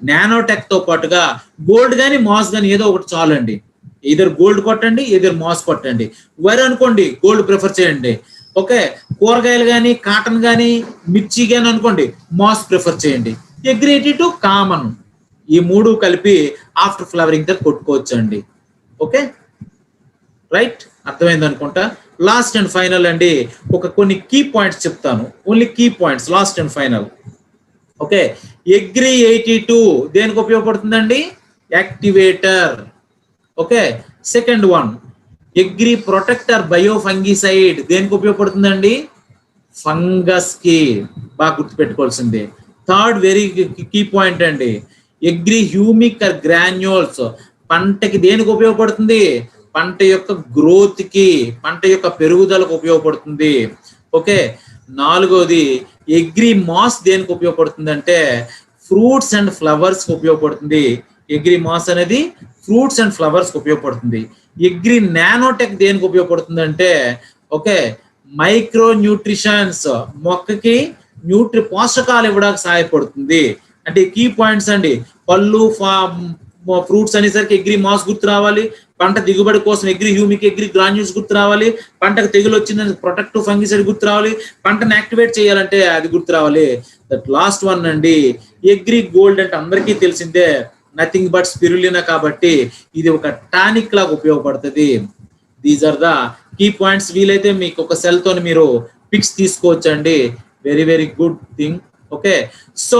నానోటెక్ తో పాటుగా గోల్డ్ కానీ మాస్ కానీ ఏదో ఒకటి చాలండి. ఇద్దరు గోల్డ్ కొట్టండి, ఇద్దరు మాస్ కొట్టండి. వరి అనుకోండి గోల్డ్ ప్రిఫర్ చేయండి. ఓకే, కూరగాయలు కానీ, కాటన్ కానీ, మిర్చి కానీ అనుకోండి మాస్ ప్రిఫర్ చేయండి. అగ్రి 82 కామన్, ఈ 3 కలిపి ఆఫ్టర్ ఫ్లవరింగ్ తో కొట్టుకోవచ్చు అండి. ఓకే రైట్, అర్థమైంది అనుకుంటా. లాస్ట్ అండ్ ఫైనల్ అండి, కొన్ని కీ పాయింట్స్ చెప్తాను, only key points, last and final. Okay, agri 82 దేనికి ఉపయోగపడుతుందండి? Activator. Okay, second one agri protector bio fungicide దేనికి ఉపయోగపడుతుందండి? ఫంగస్ కి, బాగా గుర్తుపెట్టుకోవాల్సింది. థర్డ్ వెరీ కీ పాయింట్ అండి, అగ్రి హ్యూమిక్ గ్రాన్యూల్స్ పంటకి దేనికి ఉపయోగపడుతుంది? పంట యొక్క గ్రోత్ కి, పంట యొక్క పెరుగుదలకు ఉపయోగపడుతుంది. ఓకే, నాలుగోది అగ్రి మాస్ దేనికి ఉపయోగపడుతుంది అంటే ఫ్రూట్స్ అండ్ ఫ్లవర్స్ కి ఉపయోగపడుతుంది. అగ్రి మాస్ అనేది ఫ్రూట్స్ అండ్ ఫ్లవర్స్ కి ఉపయోగపడుతుంది. అగ్రి నానోటెక్ దేనికి ఉపయోగపడుతుంది అంటే ఓకే మైక్రో న్యూట్రిషన్స్, మొక్కకి పోషకాలు ఇవ్వడానికి సహాయపడుతుంది. అంటే కీ పాయింట్స్ అండి, పళ్ళు ఫ్రూట్స్ అనేసరికి అగ్రి మాస్ గుర్తు రావాలి, పంట దిగుబడి కోసం అగ్రి హ్యూమిక్, అగ్రి గ్రాన్యూల్స్ గుర్తు రావాలి, పంటకు తెగులు వచ్చిందని ప్రొటెక్టివ్ ఫంగిసైడ్ గుర్తు రావాలి, పంటను యాక్టివేట్ చేయాలంటే అది గుర్తు రావాలి. దట్ లాస్ట్ వన్ అండి అగ్రి గోల్డ్ అంటే అందరికీ తెలిసిందే, నథింగ్ బట్ స్పిరులినా, కాబట్టి ఇది ఒక టానిక్ లాగా ఉపయోగపడుతుంది. These are the key points. వీలైతే మీకు ఒక సెల్ తోని మీరు పిక్స్ తీసుకోవచ్చండి, very very good thing. Okay, so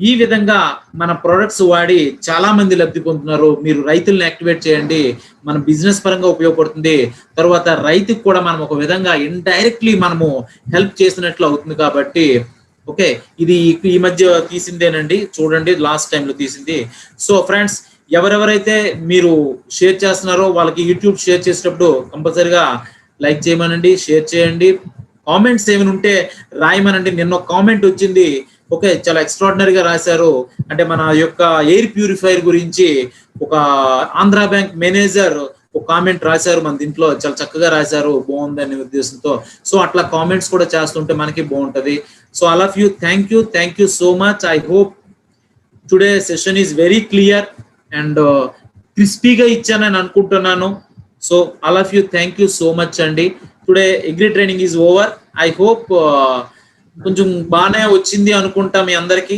ఈ విధంగా మన ప్రొడక్ట్స్ వాడి చాలా మంది లబ్ధి పొందుతున్నారు. మీరు రైతులను యాక్టివేట్ చేయండి, మన బిజినెస్ పరంగా ఉపయోగపడుతుంది. తర్వాత రైతుకు కూడా మనం ఒక విధంగా ఇండైరెక్ట్లీ మనము హెల్ప్ చేసినట్లు అవుతుంది. కాబట్టి ఓకే, ఇది ఈ మధ్య తీసిందేనండి, చూడండి లాస్ట్ టైంలో తీసింది. సో ఫ్రెండ్స్, ఎవరెవరైతే మీరు షేర్ చేస్తున్నారో వాళ్ళకి యూట్యూబ్ షేర్ చేసేటప్పుడు కంపల్సరిగా లైక్ చేయమనండి, షేర్ చేయండి. కామెంట్స్ ఏమైనా ఉంటే రాయమనండి. నిన్న ఒక కామెంట్ వచ్చింది, ఓకే చాలా ఎక్స్ట్రాడినరీగా రాశారు, అంటే మన యొక్క ఎయిర్ ప్యూరిఫైర్ గురించి ఒక ఆంధ్రా బ్యాంక్ మేనేజర్ ఒక కామెంట్ రాశారు మన దీంట్లో, చాలా చక్కగా రాశారు, బాగుంది అనే ఉద్దేశంతో. సో అట్లా కామెంట్స్ కూడా చేస్తుంటే మనకి బాగుంటది. So all of you thank you so much. I hope today session is very clear and క్రిస్పీగా ఇచ్చానని అనుకుంటున్నాను. So all of you thank you so much అండి. Today agri training is over. I hope కొంచెం బాగానే వచ్చింది అనుకుంటా మీ అందరికి.